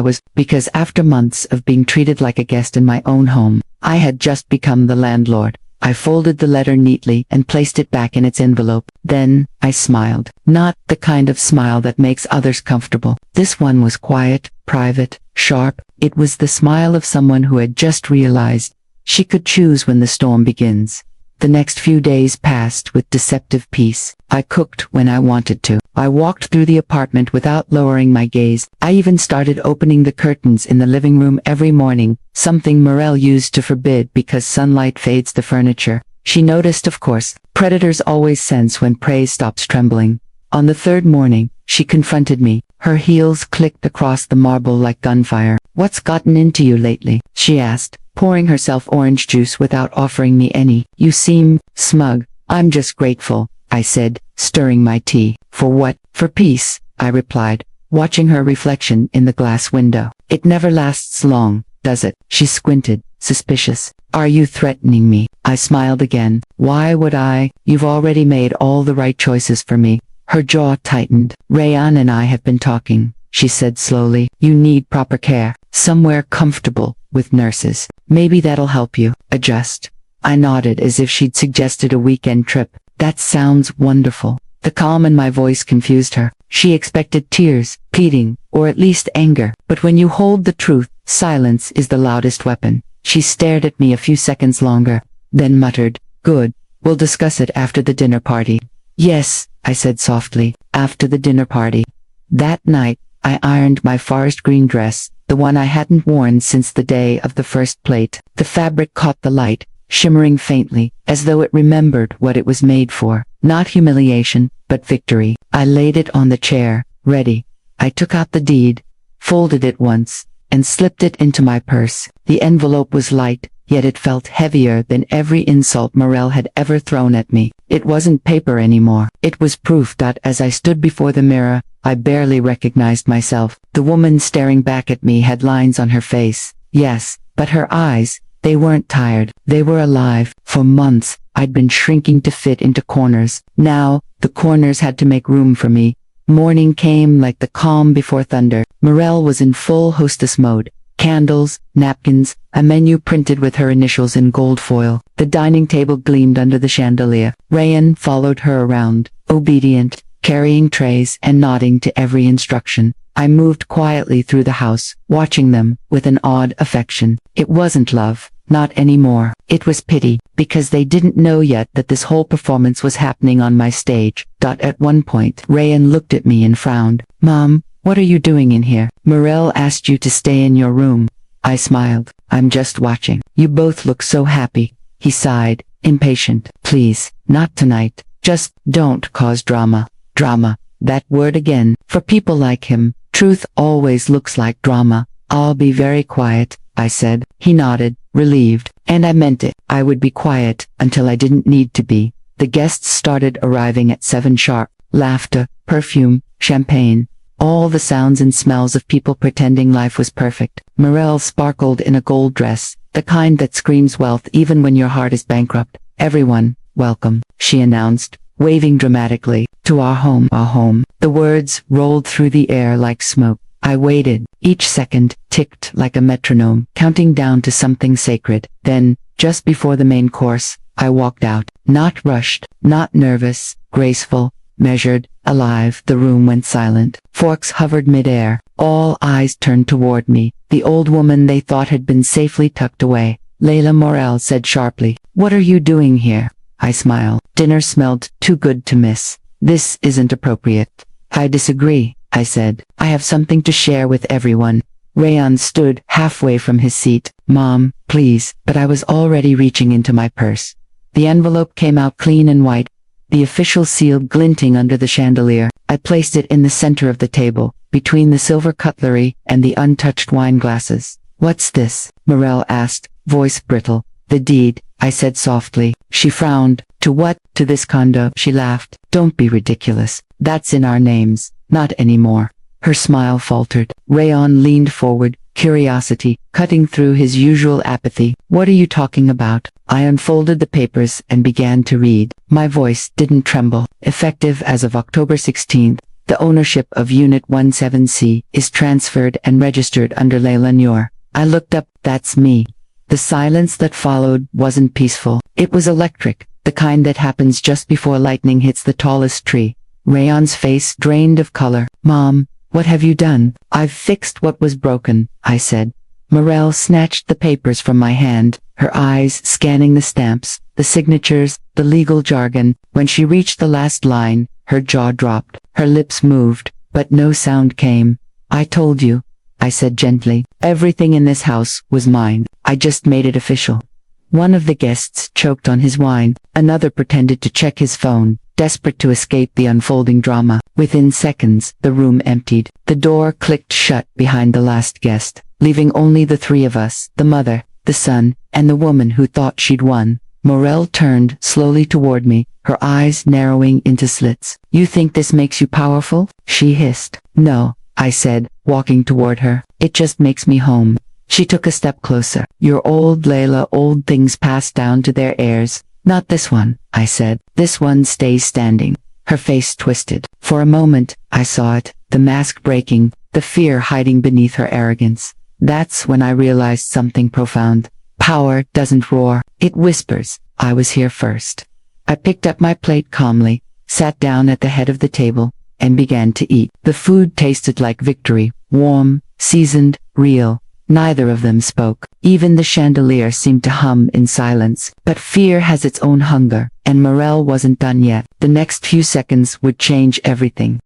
after months of being treated like a guest in my own home, I had just become the landlord. I folded the letter neatly and placed it back in its envelope. Then, I smiled. Not the kind of smile that makes others comfortable. This one was quiet, private, sharp. It was the smile of someone who had just realized she could choose when the storm begins. The next few days passed with deceptive peace. I cooked when I wanted to. I walked through the apartment without lowering my gaze. I even started opening the curtains in the living room every morning, something Morel used to forbid because sunlight fades the furniture. She noticed, of course. Predators always sense when prey stops trembling. On the third morning, she confronted me. Her heels clicked across the marble like gunfire. What's gotten into you lately? She asked, pouring herself orange juice without offering me any. You seem smug. I'm just grateful, I said, stirring my tea. For what? For peace, I replied, watching her reflection in the glass window. It never lasts long, does it? She squinted, suspicious. Are you threatening me? I smiled again. Why would I? You've already made all the right choices for me. Her jaw tightened. Rayan and I have been talking, she said slowly. You need proper care, somewhere comfortable, with nurses. Maybe that'll help you adjust. I nodded as if she'd suggested a weekend trip. That sounds wonderful. The calm in my voice confused her. She expected tears, pleading, or at least anger. But when you hold the truth, silence is the loudest weapon. She stared at me a few seconds longer, then muttered, Good, we'll discuss it after the dinner party. Yes, I said softly, after the dinner party. That night, I ironed my forest green dress, the one I hadn't worn since the day of the first plate. The fabric caught the light, shimmering faintly, as though it remembered what it was made for. Not humiliation, but victory. I laid it on the chair, ready. I took out the deed, folded it once, and slipped it into my purse. The envelope was light, yet it felt heavier than every insult Morel had ever thrown at me. It wasn't paper anymore. It was proof that as I stood before the mirror, I barely recognized myself. The woman staring back at me had lines on her face. Yes, but her eyes, they weren't tired. They were alive. For months, I'd been shrinking to fit into corners. Now, the corners had to make room for me. Morning came like the calm before thunder. Morel was in full hostess mode. Candles, napkins, a menu printed with her initials in gold foil. The dining table gleamed under the chandelier. Rayan followed her around, obedient, carrying trays and nodding to every instruction. I moved quietly through the house, watching them, with an odd affection. It wasn't love, not anymore. It was pity, because they didn't know yet that this whole performance was happening on my stage. At one point, Rayan looked at me and frowned. Mom, what are you doing in here? Morel asked you to stay in your room. I smiled. I'm just watching. You both look so happy. He sighed, impatient. Please, not tonight. Just don't cause drama. Drama. That word again. For people like him, truth always looks like drama. I'll be very quiet, I said. He nodded, relieved. And I meant it. I would be quiet until I didn't need to be. The guests started arriving at 7 sharp. Laughter, perfume, champagne. all the sounds and smells of people pretending life was perfect. Morel sparkled in a gold dress, the kind that screams wealth even when your heart is bankrupt. "Everyone, welcome," she announced, waving dramatically, "to our home, our home." The words rolled through the air like smoke. I waited. Each second ticked like a metronome, counting down to something sacred. Then, just before the main course, I walked out. Not rushed, not nervous, graceful, measured, alive. The room went silent. Forks hovered midair. All eyes turned toward me. The old woman they thought had been safely tucked away. Layla Morel said sharply, "What are you doing here?" I smiled. "Dinner smelled too good to miss. This isn't appropriate." "I disagree," I said. "I have something to share with everyone." Rayon stood halfway from his seat. "Mom, please," but I was already reaching into my purse. The envelope came out clean and white, the official seal glinting under the chandelier. I placed it in the center of the table, between the silver cutlery and the untouched wine glasses. "What's this?" Morel asked, voice brittle. "The deed," I said softly. She frowned. "To what?" "To this condo." She laughed. "Don't be ridiculous. That's in our names." "Not anymore." Her smile faltered. Rayon leaned forward, curiosity cutting through his usual apathy. "What are you talking about?" I unfolded the papers and began to read. My voice didn't tremble. "Effective as of October 16th, the ownership of Unit 17C is transferred and registered under Layla Noor." I looked up. "That's me." The silence that followed wasn't peaceful. It was electric, the kind that happens just before lightning hits the tallest tree. Rayon's face drained of color. "Mom, what have you done?" "I've fixed what was broken," I said. Morel snatched the papers from my hand, her eyes scanning the stamps, the signatures, the legal jargon. When she reached the last line, her jaw dropped. Her lips moved, but no sound came. "I told you," I said gently. "Everything in this house was mine. I just made it official." One of the guests choked on his wine, another pretended to check his phone, desperate to escape the unfolding drama. Within seconds, the room emptied. The door clicked shut behind the last guest, leaving only the three of us, the mother, the son, and the woman who thought she'd won. Morel turned slowly toward me, her eyes narrowing into slits. "You think this makes you powerful?" she hissed. "No," I said, walking toward her. "It just makes me home." She took a step closer. "You're old, Layla. Old things pass down to their heirs. Not this one," I said. "This one stays standing." Her face twisted. For a moment, I saw it, the mask breaking, the fear hiding beneath her arrogance. That's when I realized something profound. Power doesn't roar, it whispers. I was here first. I picked up my plate calmly, sat down at the head of the table, and began to eat. The food tasted like victory, warm, seasoned, real. Neither of them spoke. Even the chandelier seemed to hum in silence. But fear has its own hunger, and Morel wasn't done yet. The next few seconds would change everything.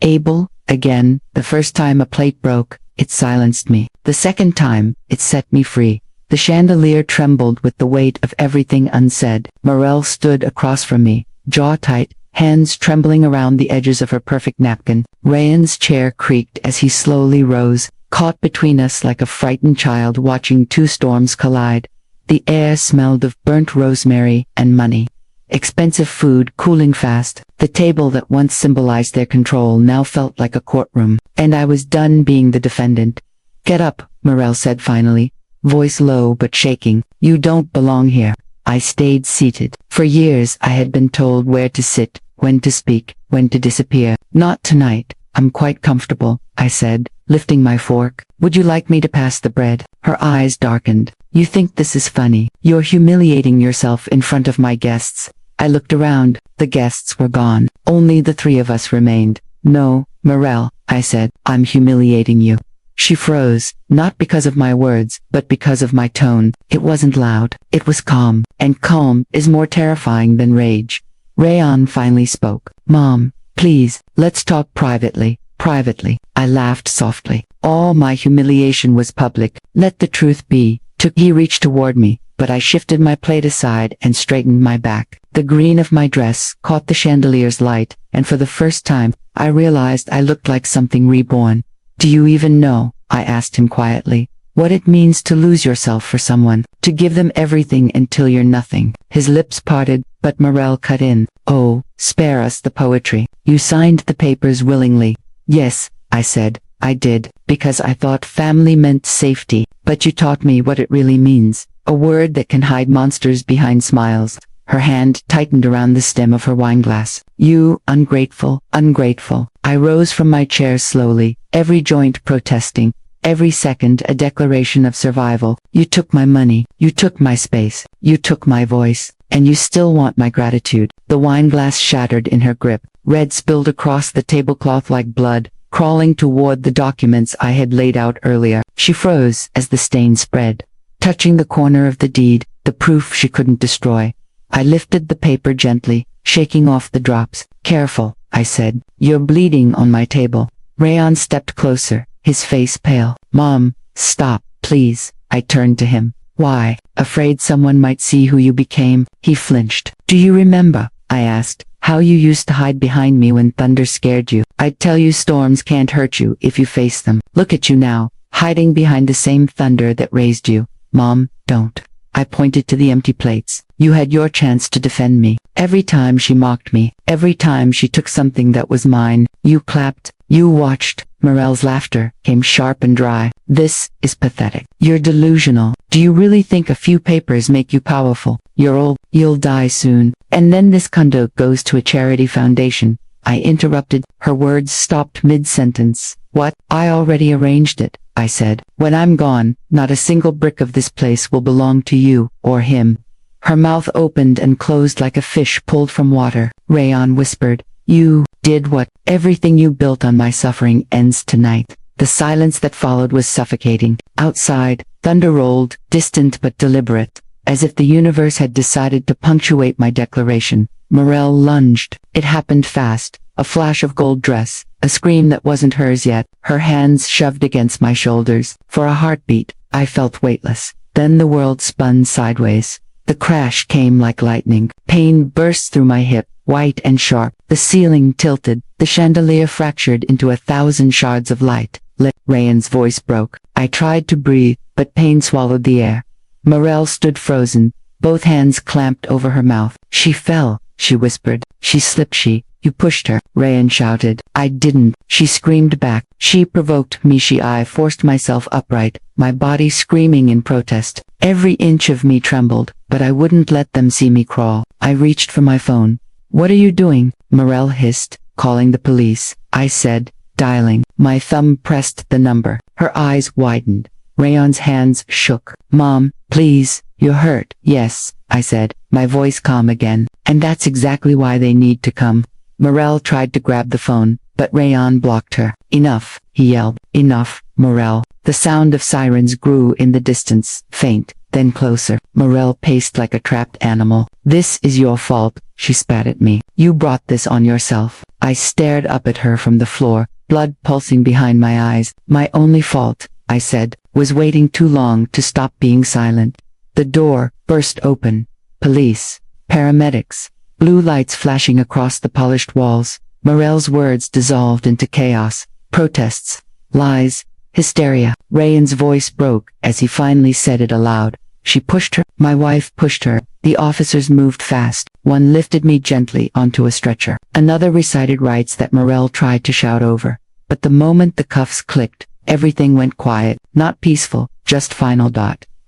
"Abel," again, the first time a plate broke, it silenced me. The second time, it set me free. The chandelier trembled with the weight of everything unsaid. Morel stood across from me, jaw tight, hands trembling around the edges of her perfect napkin. Rayon's chair creaked as he slowly rose, caught between us like a frightened child watching two storms collide. The air smelled of burnt rosemary and money. Expensive food cooling fast. The table that once symbolized their control now felt like a courtroom, and I was done being the defendant. "Get up," Morel said finally, voice low but shaking. "You don't belong here." I stayed seated. For years I had been told where to sit, when to speak, when to disappear. "Not tonight. I'm quite comfortable," I said, lifting my fork. "Would you like me to pass the bread?" Her eyes darkened. "You think this is funny? You're humiliating yourself in front of my guests." I looked around. The guests were gone. Only the three of us remained. "No, Morel," I said, "I'm humiliating you." She froze, not because of my words, but because of my tone. It wasn't loud. It was calm, and calm is more terrifying than rage. Rayon finally spoke. "Mom, please, let's talk privately." "Privately?" I laughed softly. "All my humiliation was public. Let the truth be." He reached toward me, but I shifted my plate aside and straightened my back. The green of my dress caught the chandelier's light, and for the first time, I realized I looked like something reborn. "Do you even know," I asked him quietly, "what it means to lose yourself for someone, to give them everything until you're nothing?" His lips parted, but Morel cut in. "Oh, spare us the poetry. You signed the papers willingly. Yes, I said, I did, because I thought family meant safety, but you taught me what it really means, a word that can hide monsters behind smiles. Her hand tightened around the stem of her wineglass. You, ungrateful, ungrateful. I rose from my chair slowly, every joint protesting, every second a declaration of survival. You took my money, you took my space, you took my voice, and you still want my gratitude. The wineglass shattered in her grip. Red spilled across the tablecloth like blood, crawling toward the documents I had laid out earlier. She froze as the stain spread, touching the corner of the deed, the proof she couldn't destroy. I lifted the paper gently, shaking off the drops. Careful, I said. You're bleeding on my table. Rayon stepped closer, his face pale. Mom, stop, please. I turned to him. Why? Afraid someone might see who you became? He flinched. Do you remember, I asked, how you used to hide behind me when thunder scared you? I'd tell you storms can't hurt you if you face them. Look at you now, hiding behind the same thunder that raised you. Mom, don't. I pointed to the empty plates. You had your chance to defend me. Every time she mocked me, every time she took something that was mine, you clapped, you watched. Morel's laughter came sharp and dry. This is pathetic. You're delusional. Do you really think a few papers make you powerful? You're old. You'll die soon. And then this condo goes to a charity foundation. I interrupted. Her words stopped mid-sentence. What? I already arranged it, I said. When I'm gone, not a single brick of this place will belong to you or him. Her mouth opened and closed like a fish pulled from water. Rayon whispered, You did what? Everything you built on my suffering ends tonight. The silence that followed was suffocating. Outside, thunder rolled, distant but deliberate, as if the universe had decided to punctuate my declaration. Morel lunged. It happened fast. A flash of gold dress, a scream that wasn't hers yet, her hands shoved against my shoulders. For a heartbeat, I felt weightless. Then the world spun sideways. The crash came like lightning. Pain burst through my hip, white and sharp. The ceiling tilted. The chandelier fractured into 1,000 shards of light. Rayon's voice broke. I tried to breathe, but pain swallowed the air. Morel stood frozen, both hands clamped over her mouth. She fell, she whispered. She slipped. You pushed her, Rayon shouted. I didn't, she screamed back. She provoked me. I forced myself upright, my body screaming in protest. Every inch of me trembled, but I wouldn't let them see me crawl. I reached for my phone. What are you doing? Morel hissed. Calling the police. I said, dialing. My thumb pressed the number. Her eyes widened. Rayon's hands shook. Mom, please, you're hurt. Yes, I said, my voice calm again. And that's exactly why they need to come. Morel tried to grab the phone, but Rayon blocked her. Enough, he yelled. Enough, Morel. The sound of sirens grew in the distance, faint, then closer. Morel paced like a trapped animal. This is your fault, she spat at me. You brought this on yourself. I stared up at her from the floor, blood pulsing behind my eyes. My only fault, I said, was waiting too long to stop being silent. The door burst open. Police, paramedics, blue lights flashing across the polished walls. Morel's words dissolved into chaos, protests, lies, hysteria. Rayon's voice broke as he finally said it aloud. She pushed her. My wife pushed her. The officers moved fast. One lifted me gently onto a stretcher. Another recited rites that Morel tried to shout over. But the moment the cuffs clicked, everything went quiet, not peaceful, just final.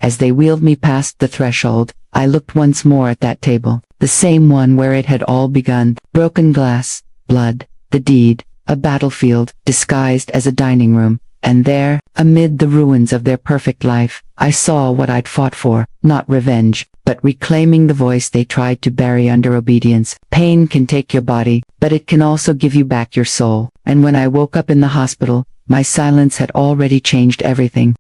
As they wheeled me past the threshold, I looked once more at that table, the same one where it had all begun. Broken glass, blood, the deed, a battlefield disguised as a dining room. And there, amid the ruins of their perfect life, I saw what I'd fought for, not revenge, but reclaiming the voice they tried to bury under obedience. Pain can take your body, but it can also give you back your soul. And when I woke up in the hospital, my silence had already changed everything.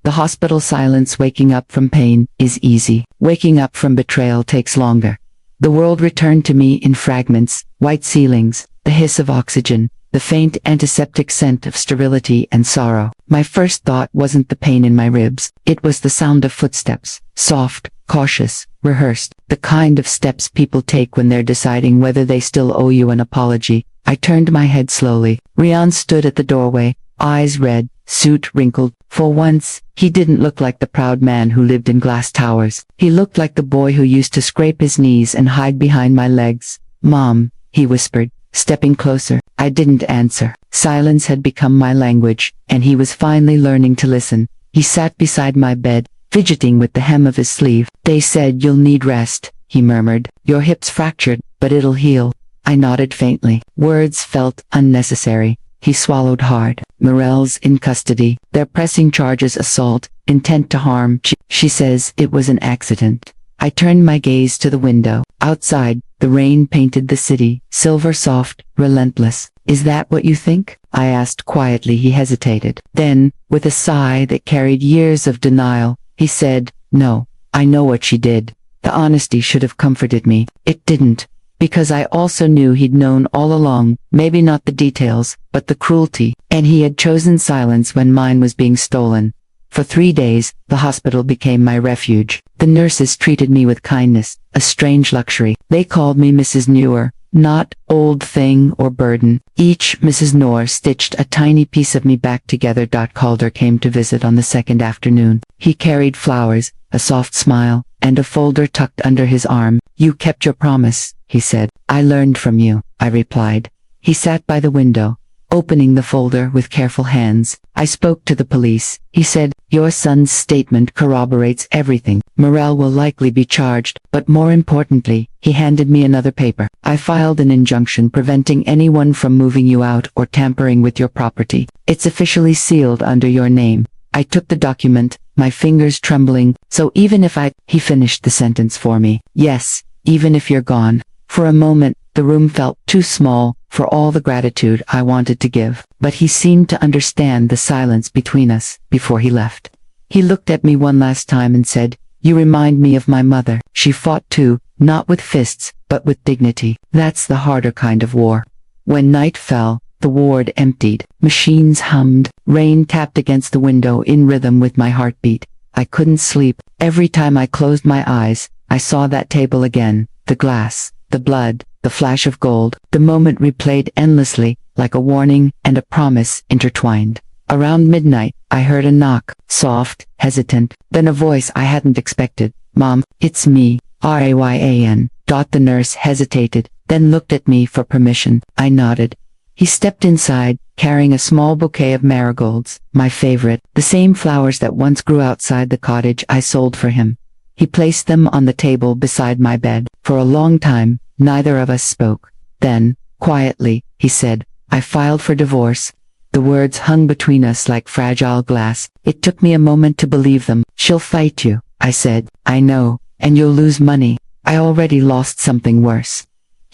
The hospital silence, waking up from pain, is easy. Waking up from betrayal takes longer. The world returned to me in fragments, white ceilings, the hiss of oxygen, the faint antiseptic scent of sterility and sorrow. My first thought wasn't the pain in my ribs. It was the sound of footsteps, soft, cautious, rehearsed, the kind of steps people take when they're deciding whether they still owe you an apology. I turned my head slowly. Rayon stood at the doorway, eyes red, suit wrinkled. For once, he didn't look like the proud man who lived in glass towers. He looked like the boy who used to scrape his knees and hide behind my legs. Mom, he whispered, stepping closer. I didn't answer. Silence had become my language, and he was finally learning to listen. He sat beside my bed, fidgeting with the hem of his sleeve. "They said you'll need rest," he murmured. "Your hip's fractured, but it'll heal." I nodded faintly. Words felt unnecessary. He swallowed hard. "Morel's in custody. They're pressing charges: assault, intent to harm. She says it was an accident." I turned my gaze to the window. Outside, the rain painted the city, silver soft, relentless. "Is that what you think?" I asked quietly. He hesitated. Then, with a sigh that carried years of denial, he said, "No, I know what she did." The honesty should have comforted me. It didn't. Because I also knew he'd known all along, maybe not the details, but the cruelty, and he had chosen silence when mine was being stolen. For 3 days, the hospital became my refuge. The nurses treated me with kindness, a strange luxury. They called me Mrs. Newer, not old thing or burden. Each Mrs. Noor stitched a tiny piece of me back together. Calder came to visit on the second afternoon. He carried flowers, a soft smile, and a folder tucked under his arm. "You kept your promise," he said. "I learned from you," I replied. He sat by the window, opening the folder with careful hands. I spoke to the police. He said, "Your son's statement corroborates everything. Morel will likely be charged, but more importantly," he handed me another paper. "I filed an injunction preventing anyone from moving you out or tampering with your property. It's officially sealed under your name." I took the document, my fingers trembling. "So even if he finished the sentence for me. "Yes, even if you're gone." For a moment, the room felt too small for all the gratitude I wanted to give, but he seemed to understand the silence between us. Before he left, he looked at me one last time and said, "You remind me of my mother. She fought too, not with fists, but with dignity. That's the harder kind of war." When night fell, the ward emptied. Machines hummed. Rain tapped against the window in rhythm with my heartbeat. I couldn't sleep. Every time I closed my eyes, I saw that table again. The glass, the blood, the flash of gold. The moment replayed endlessly, like a warning and a promise intertwined. Around midnight, I heard a knock, soft, hesitant, then a voice I hadn't expected. "Mom, it's me, Ryan." The nurse hesitated, then looked at me for permission. I nodded. He stepped inside, carrying a small bouquet of marigolds, my favorite, the same flowers that once grew outside the cottage I sold for him. He placed them on the table beside my bed. For a long time, neither of us spoke. Then, quietly, he said, "I filed for divorce." The words hung between us like fragile glass. It took me a moment to believe them. "She'll fight you," I said. "I know, and you'll lose money." I already lost something worse.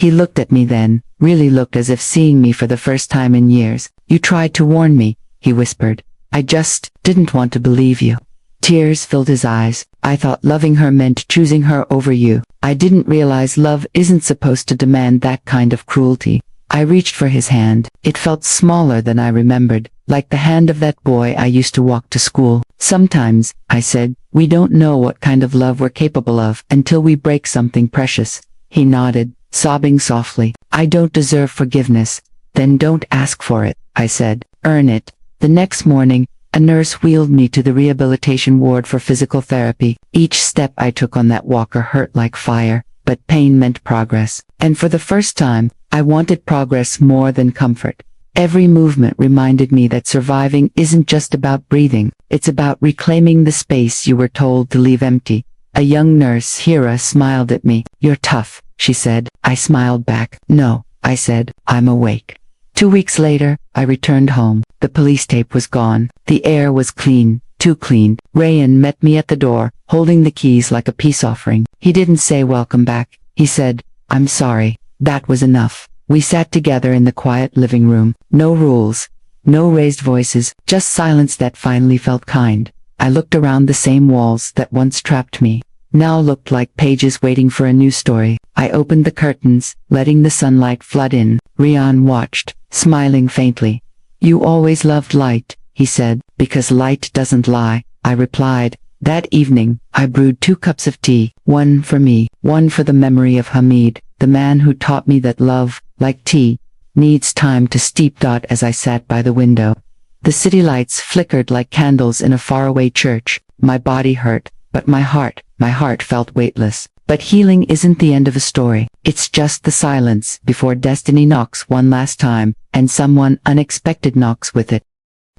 He looked at me then, really looked as if seeing me for the first time in years. "You tried to warn me," he whispered. "I just didn't want to believe you." Tears filled his eyes. "I thought loving her meant choosing her over you. I didn't realize love isn't supposed to demand that kind of cruelty." I reached for his hand. It felt smaller than I remembered, like the hand of that boy I used to walk to school. "Sometimes," I said, "we don't know what kind of love we're capable of until we break something precious." He nodded, sobbing softly. "I don't deserve forgiveness." "Then don't ask for it," I said. "Earn it." The next morning, a nurse wheeled me to the rehabilitation ward for physical therapy. Each step I took on that walker hurt like fire, but pain meant progress. And for the first time, I wanted progress more than comfort. Every movement reminded me that surviving isn't just about breathing, it's about reclaiming the space you were told to leave empty. A young nurse, Hira, smiled at me. "You're tough," she said. I smiled back. "No," I said, "I'm awake." 2 weeks later, I returned home. The police tape was gone. The air was clean, too clean. Rayan met me at the door, holding the keys like a peace offering. He didn't say welcome back. He said, "I'm sorry." That was enough. We sat together in the quiet living room. No rules, no raised voices, just silence that finally felt kind. I looked around the same walls that once trapped me. Now looked like pages waiting for a new story. I opened the curtains, letting the sunlight flood in. Rian watched, smiling faintly. "You always loved light," he said. "Because light doesn't lie," I replied. That evening, I brewed 2 cups of tea, one for me, one for the memory of Hamid, the man who taught me that love, like tea, needs time to steep. As I sat by the window, the city lights flickered like candles in a faraway church. My body hurt, but my heart felt weightless. But healing isn't the end of a story. It's just the silence before destiny knocks one last time, and someone unexpected knocks with it.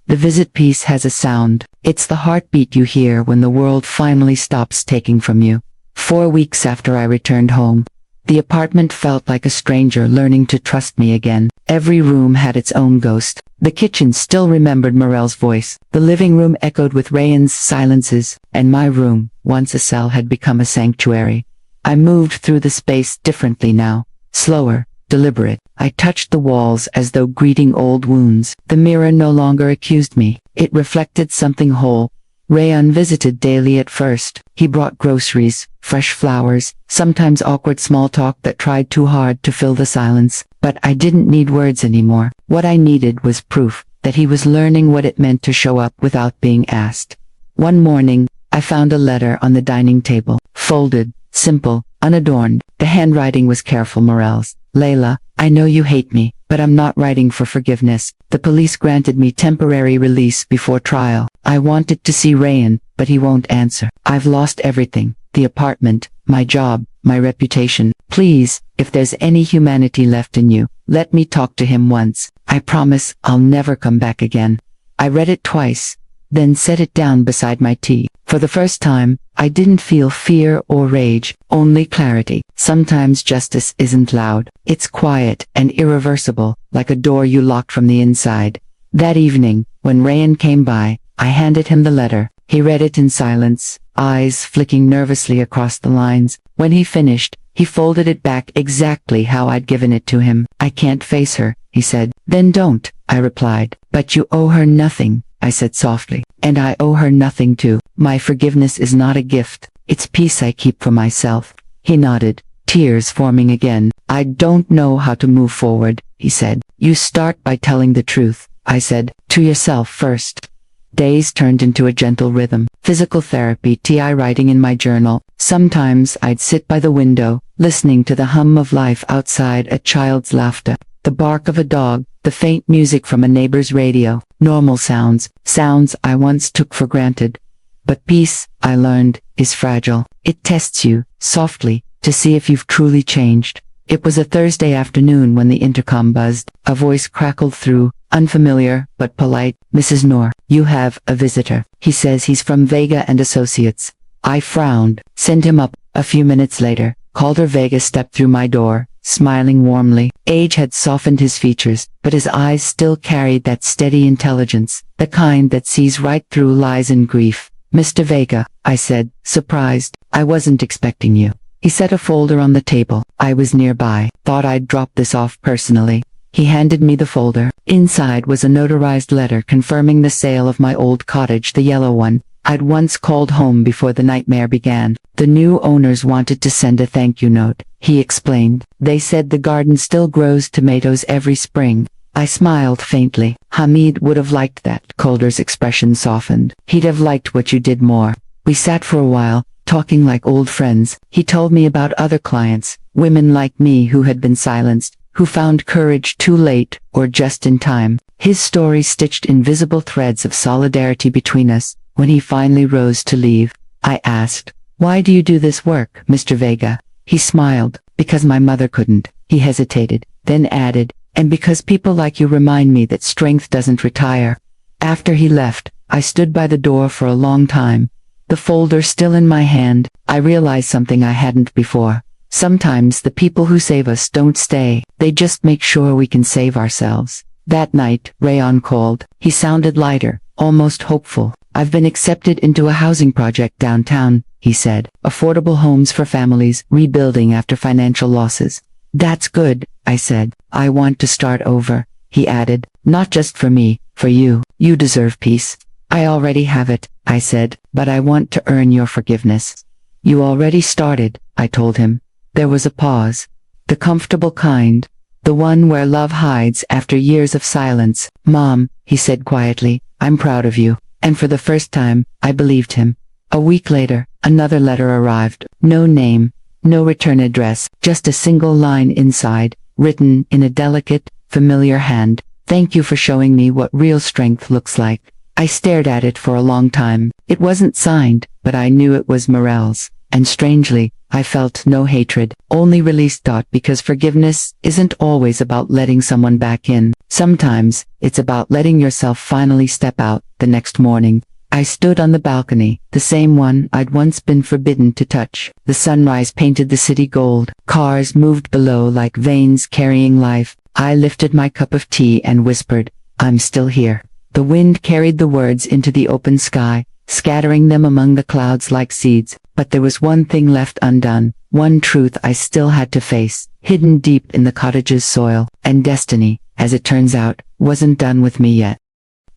The visit piece has a sound. It's the heartbeat you hear when the world finally stops taking from you. 4 weeks after I returned home, the apartment felt like a stranger learning to trust me again. Every room had its own ghost. The kitchen still remembered Morel's voice. The living room echoed with Rayan's silences, and my room, once a cell, had become a sanctuary. I moved through the space differently now. Slower, deliberate. I touched the walls as though greeting old wounds. The mirror no longer accused me. It reflected something whole. Rayan visited daily at first. He brought groceries, fresh flowers, sometimes awkward small talk that tried too hard to fill the silence. But I didn't need words anymore. What I needed was proof that he was learning what it meant to show up without being asked. One morning, I found a letter on the dining table, folded, simple, unadorned. The handwriting was careful. Morel's. Layla, I know you hate me, but I'm not writing for forgiveness. The police granted me temporary release before trial. I wanted to see Rayan, but he won't answer. I've lost everything. The apartment, my job, my reputation. Please, if there's any humanity left in you, let me talk to him once. I promise I'll never come back again. I read it twice, then set it down beside my tea. For the first time, I didn't feel fear or rage, only clarity. Sometimes justice isn't loud. It's quiet and irreversible, like a door you locked from the inside. That evening, when Rayan came by, I handed him the letter. He read it in silence, eyes flicking nervously across the lines. When he finished, he folded it back exactly how I'd given it to him. I can't face her, he said. Then don't, I replied. But you owe her nothing, I said softly. And I owe her nothing too. My forgiveness is not a gift. It's peace I keep for myself. He nodded, tears forming again. I don't know how to move forward, he said. You start by telling the truth, I said. To yourself first. Days turned into a gentle rhythm. Physical therapy, TI writing in my journal. Sometimes I'd sit by the window, listening to the hum of life outside, a child's laughter, the bark of a dog, the faint music from a neighbor's radio. Normal sounds, sounds I once took for granted. But peace, I learned, is fragile. It tests you, softly, to see if you've truly changed. It was a Thursday afternoon when the intercom buzzed. A voice crackled through, unfamiliar, but polite. Mrs. Noor, you have a visitor. He says he's from Vega and Associates. I frowned, sent him up. A few minutes later, Calder Vega stepped through my door, smiling warmly. Age had softened his features, but his eyes still carried that steady intelligence, the kind that sees right through lies and grief. Mr. Vega, I said, surprised. I wasn't expecting you. He set a folder on the table. I was nearby, thought I'd drop this off personally. He handed me the folder. Inside was a notarized letter confirming the sale of my old cottage, the yellow one. I'd once called home before the nightmare began. The new owners wanted to send a thank you note, he explained. They said the garden still grows tomatoes every spring. I smiled faintly. Hamid would have liked that. Calder's expression softened. He'd have liked what you did more. We sat for a while, talking like old friends. He told me about other clients, women like me who had been silenced, who found courage too late or just in time. His story stitched invisible threads of solidarity between us. When he finally rose to leave, I asked, "Why do you do this work, Mr. Vega?" He smiled. "Because my mother couldn't." He hesitated, then added, "And because people like you remind me that strength doesn't retire." After he left, I stood by the door for a long time, the folder still in my hand. I realized something I hadn't before. Sometimes the people who save us don't stay. They just make sure we can save ourselves. That night, Rayan called. He sounded lighter, almost hopeful. "I've been accepted into a housing project downtown," he said. "Affordable homes for families, rebuilding after financial losses." "That's good," I said. "I want to start over," he added. "Not just for me, for you. You deserve peace." "I already have it," I said, "but I want to earn your forgiveness." "You already started," I told him. There was a pause. The comfortable kind. The one where love hides after years of silence. "Mom," he said quietly, "I'm proud of you." And for the first time, I believed him. A week later, another letter arrived. No name, no return address, just a single line inside, written in a delicate, familiar hand. "Thank you for showing me what real strength looks like." I stared at it for a long time. It wasn't signed, but I knew it was Morel's. And strangely, I felt no hatred, only released thought, because forgiveness isn't always about letting someone back in. Sometimes, it's about letting yourself finally step out. The next morning, I stood on the balcony, the same one I'd once been forbidden to touch. The sunrise painted the city gold. Cars moved below like veins carrying life. I lifted my cup of tea and whispered, "I'm still here." The wind carried the words into the open sky, scattering them among the clouds like seeds. But there was one thing left undone, one truth I still had to face, hidden deep in the cottage's soil, and destiny, as it turns out, wasn't done with me yet.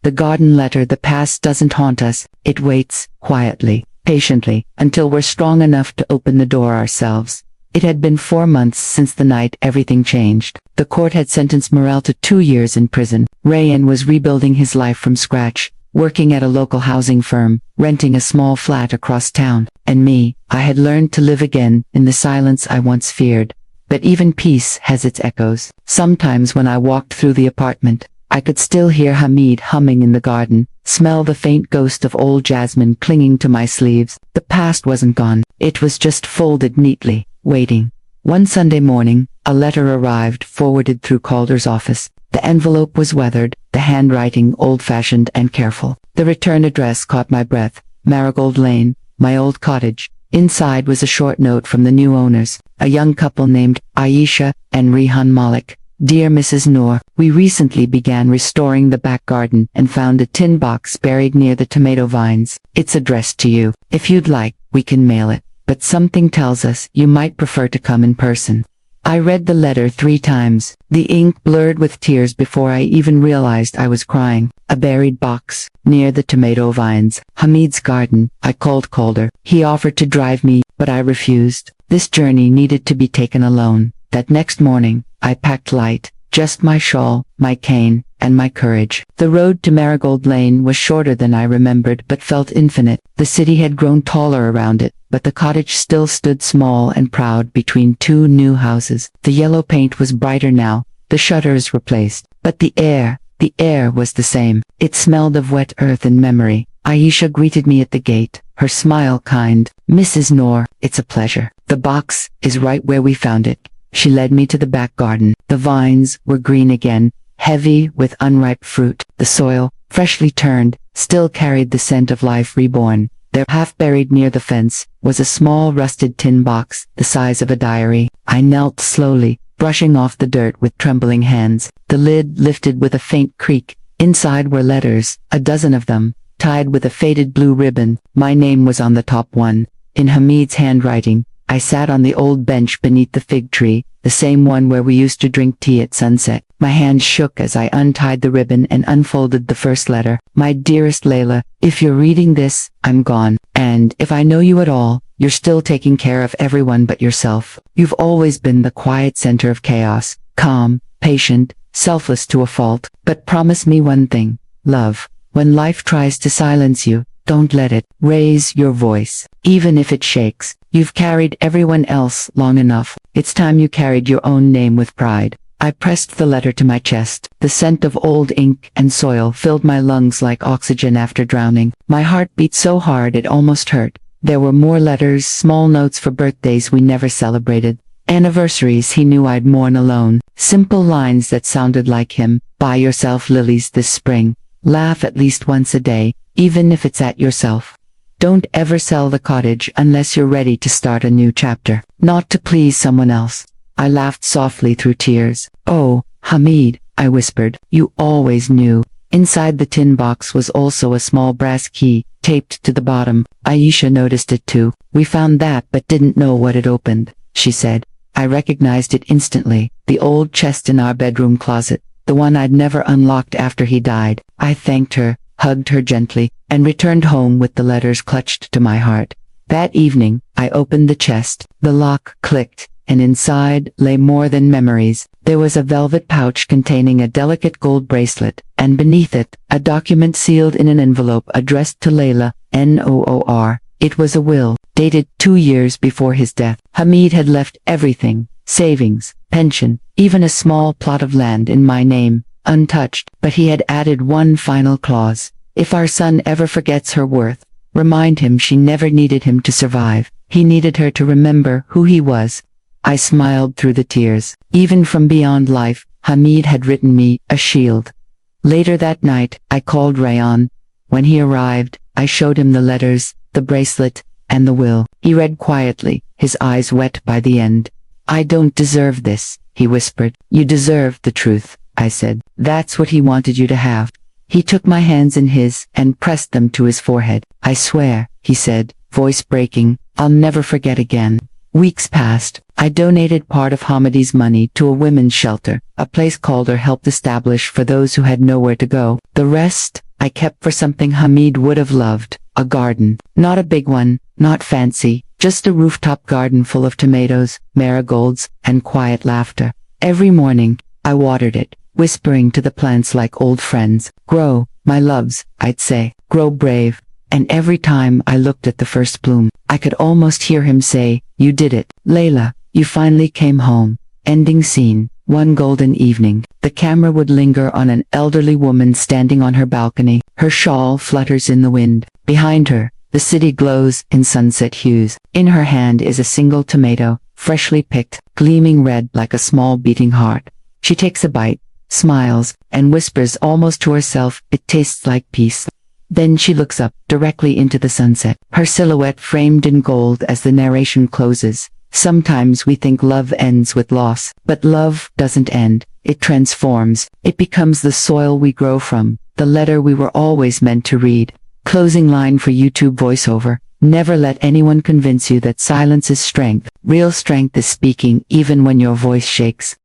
The garden letter. The past doesn't haunt us, it waits, quietly, patiently, until we're strong enough to open the door ourselves. It had been 4 months since the night everything changed. The court had sentenced Morel to 2 years in prison. Rayan was rebuilding his life from scratch, working at a local housing firm, renting a small flat across town. And me, I had learned to live again, in the silence I once feared. But even peace has its echoes. Sometimes when I walked through the apartment, I could still hear Hamid humming in the garden, smell the faint ghost of old jasmine clinging to my sleeves. The past wasn't gone, it was just folded neatly, waiting. One Sunday morning, a letter arrived, forwarded through Calder's office. The envelope was weathered, the handwriting old-fashioned and careful. The return address caught my breath, Marigold Lane, my old cottage. Inside was a short note from the new owners, a young couple named Aisha and Rihan Malik. "Dear Mrs. Noor, we recently began restoring the back garden and found a tin box buried near the tomato vines. It's addressed to you. If you'd like, we can mail it, but something tells us you might prefer to come in person." I read the letter 3 times, the ink blurred with tears before I even realized I was crying. A buried box, near the tomato vines, Hamid's garden. I called Calder. He offered to drive me, but I refused. This journey needed to be taken alone. That next morning, I packed light, just my shawl, my cane, and my courage. The road to Marigold Lane was shorter than I remembered but felt infinite. The city had grown taller around it, but the cottage still stood small and proud between 2 new houses. The yellow paint was brighter now, the shutters replaced, but the air was the same. It smelled of wet earth and memory. Aisha greeted me at the gate, her smile kind. "Mrs. Noor, it's a pleasure. The box is right where we found it." She led me to the back garden. The vines were green again, heavy with unripe fruit. The soil, freshly turned, still carried the scent of life reborn. There, half buried near the fence, was a small rusted tin box, the size of a diary. I knelt slowly, brushing off the dirt with trembling hands. The lid lifted with a faint creak. Inside were letters, a dozen of them, tied with a faded blue ribbon. My name was on the top one, in Hamid's handwriting. I sat on the old bench beneath the fig tree, the same one where we used to drink tea at sunset. My hand shook as I untied the ribbon and unfolded the first letter. "My dearest Layla, if you're reading this, I'm gone. And if I know you at all, you're still taking care of everyone but yourself. You've always been the quiet center of chaos, calm, patient, selfless to a fault. But promise me one thing, love. When life tries to silence you, don't let it. Raise your voice, even if it shakes. You've carried everyone else long enough. It's time you carried your own name with pride." I pressed the letter to my chest. The scent of old ink and soil filled my lungs like oxygen after drowning. My heart beat so hard it almost hurt. There were more letters, small notes for birthdays we never celebrated, anniversaries he knew I'd mourn alone, simple lines that sounded like him. "Buy yourself lilies this spring. Laugh at least once a day, even if it's at yourself. Don't ever sell the cottage unless you're ready to start a new chapter, not to please someone else." I laughed softly through tears. "Oh, Hamid," I whispered, "you always knew." Inside the tin box was also a small brass key, taped to the bottom. Aisha noticed it too. "We found that but didn't know what it opened," she said. I recognized it instantly, the old chest in our bedroom closet, the one I'd never unlocked after he died. I thanked her, hugged her gently, and returned home with the letters clutched to my heart. That evening, I opened the chest. The lock clicked, and inside lay more than memories. There was a velvet pouch containing a delicate gold bracelet, and beneath it, a document sealed in an envelope addressed to Layla, Noor. It was a will, dated 2 years before his death. Hamid had left everything, savings, pension, even a small plot of land in my name, untouched, but he had added one final clause. If our son ever forgets her worth, remind him she never needed him to survive. He needed her to remember who he was. I smiled through the tears. Even from beyond life, Hamid had written me a shield. Later that night, I called Rayan. When he arrived, I showed him the letters, the bracelet, and the will. He read quietly, his eyes wet by the end. I don't deserve this, he whispered. You deserve the truth, I said. That's what he wanted you to have. He took my hands in his and pressed them to his forehead. I swear, he said, voice breaking, I'll never forget again. Weeks passed. I donated part of Hamidi's money to a women's shelter, a place Calder helped establish for those who had nowhere to go. The rest, I kept for something Hamid would have loved, a garden. Not a big one, not fancy, just a rooftop garden full of tomatoes, marigolds, and quiet laughter. Every morning, I watered it, whispering to the plants like old friends. Grow, my loves, I'd say, grow brave. And every time I looked at the first bloom, I could almost hear him say, you did it, Layla, you finally came home. Ending scene. One golden evening, the camera would linger on an elderly woman standing on her balcony. Her shawl flutters in the wind. Behind her, the city glows in sunset hues. In her hand is a single tomato, freshly picked, gleaming red like a small beating heart. She takes a bite, smiles, and whispers almost to herself, it tastes like peace. Then she looks up, directly into the sunset, her silhouette framed in gold as the narration closes. Sometimes we think love ends with loss, but love doesn't end. It transforms. It becomes the soil we grow from, the letter we were always meant to read. Closing line for YouTube voiceover. Never let anyone convince you that silence is strength. Real strength is speaking even when your voice shakes.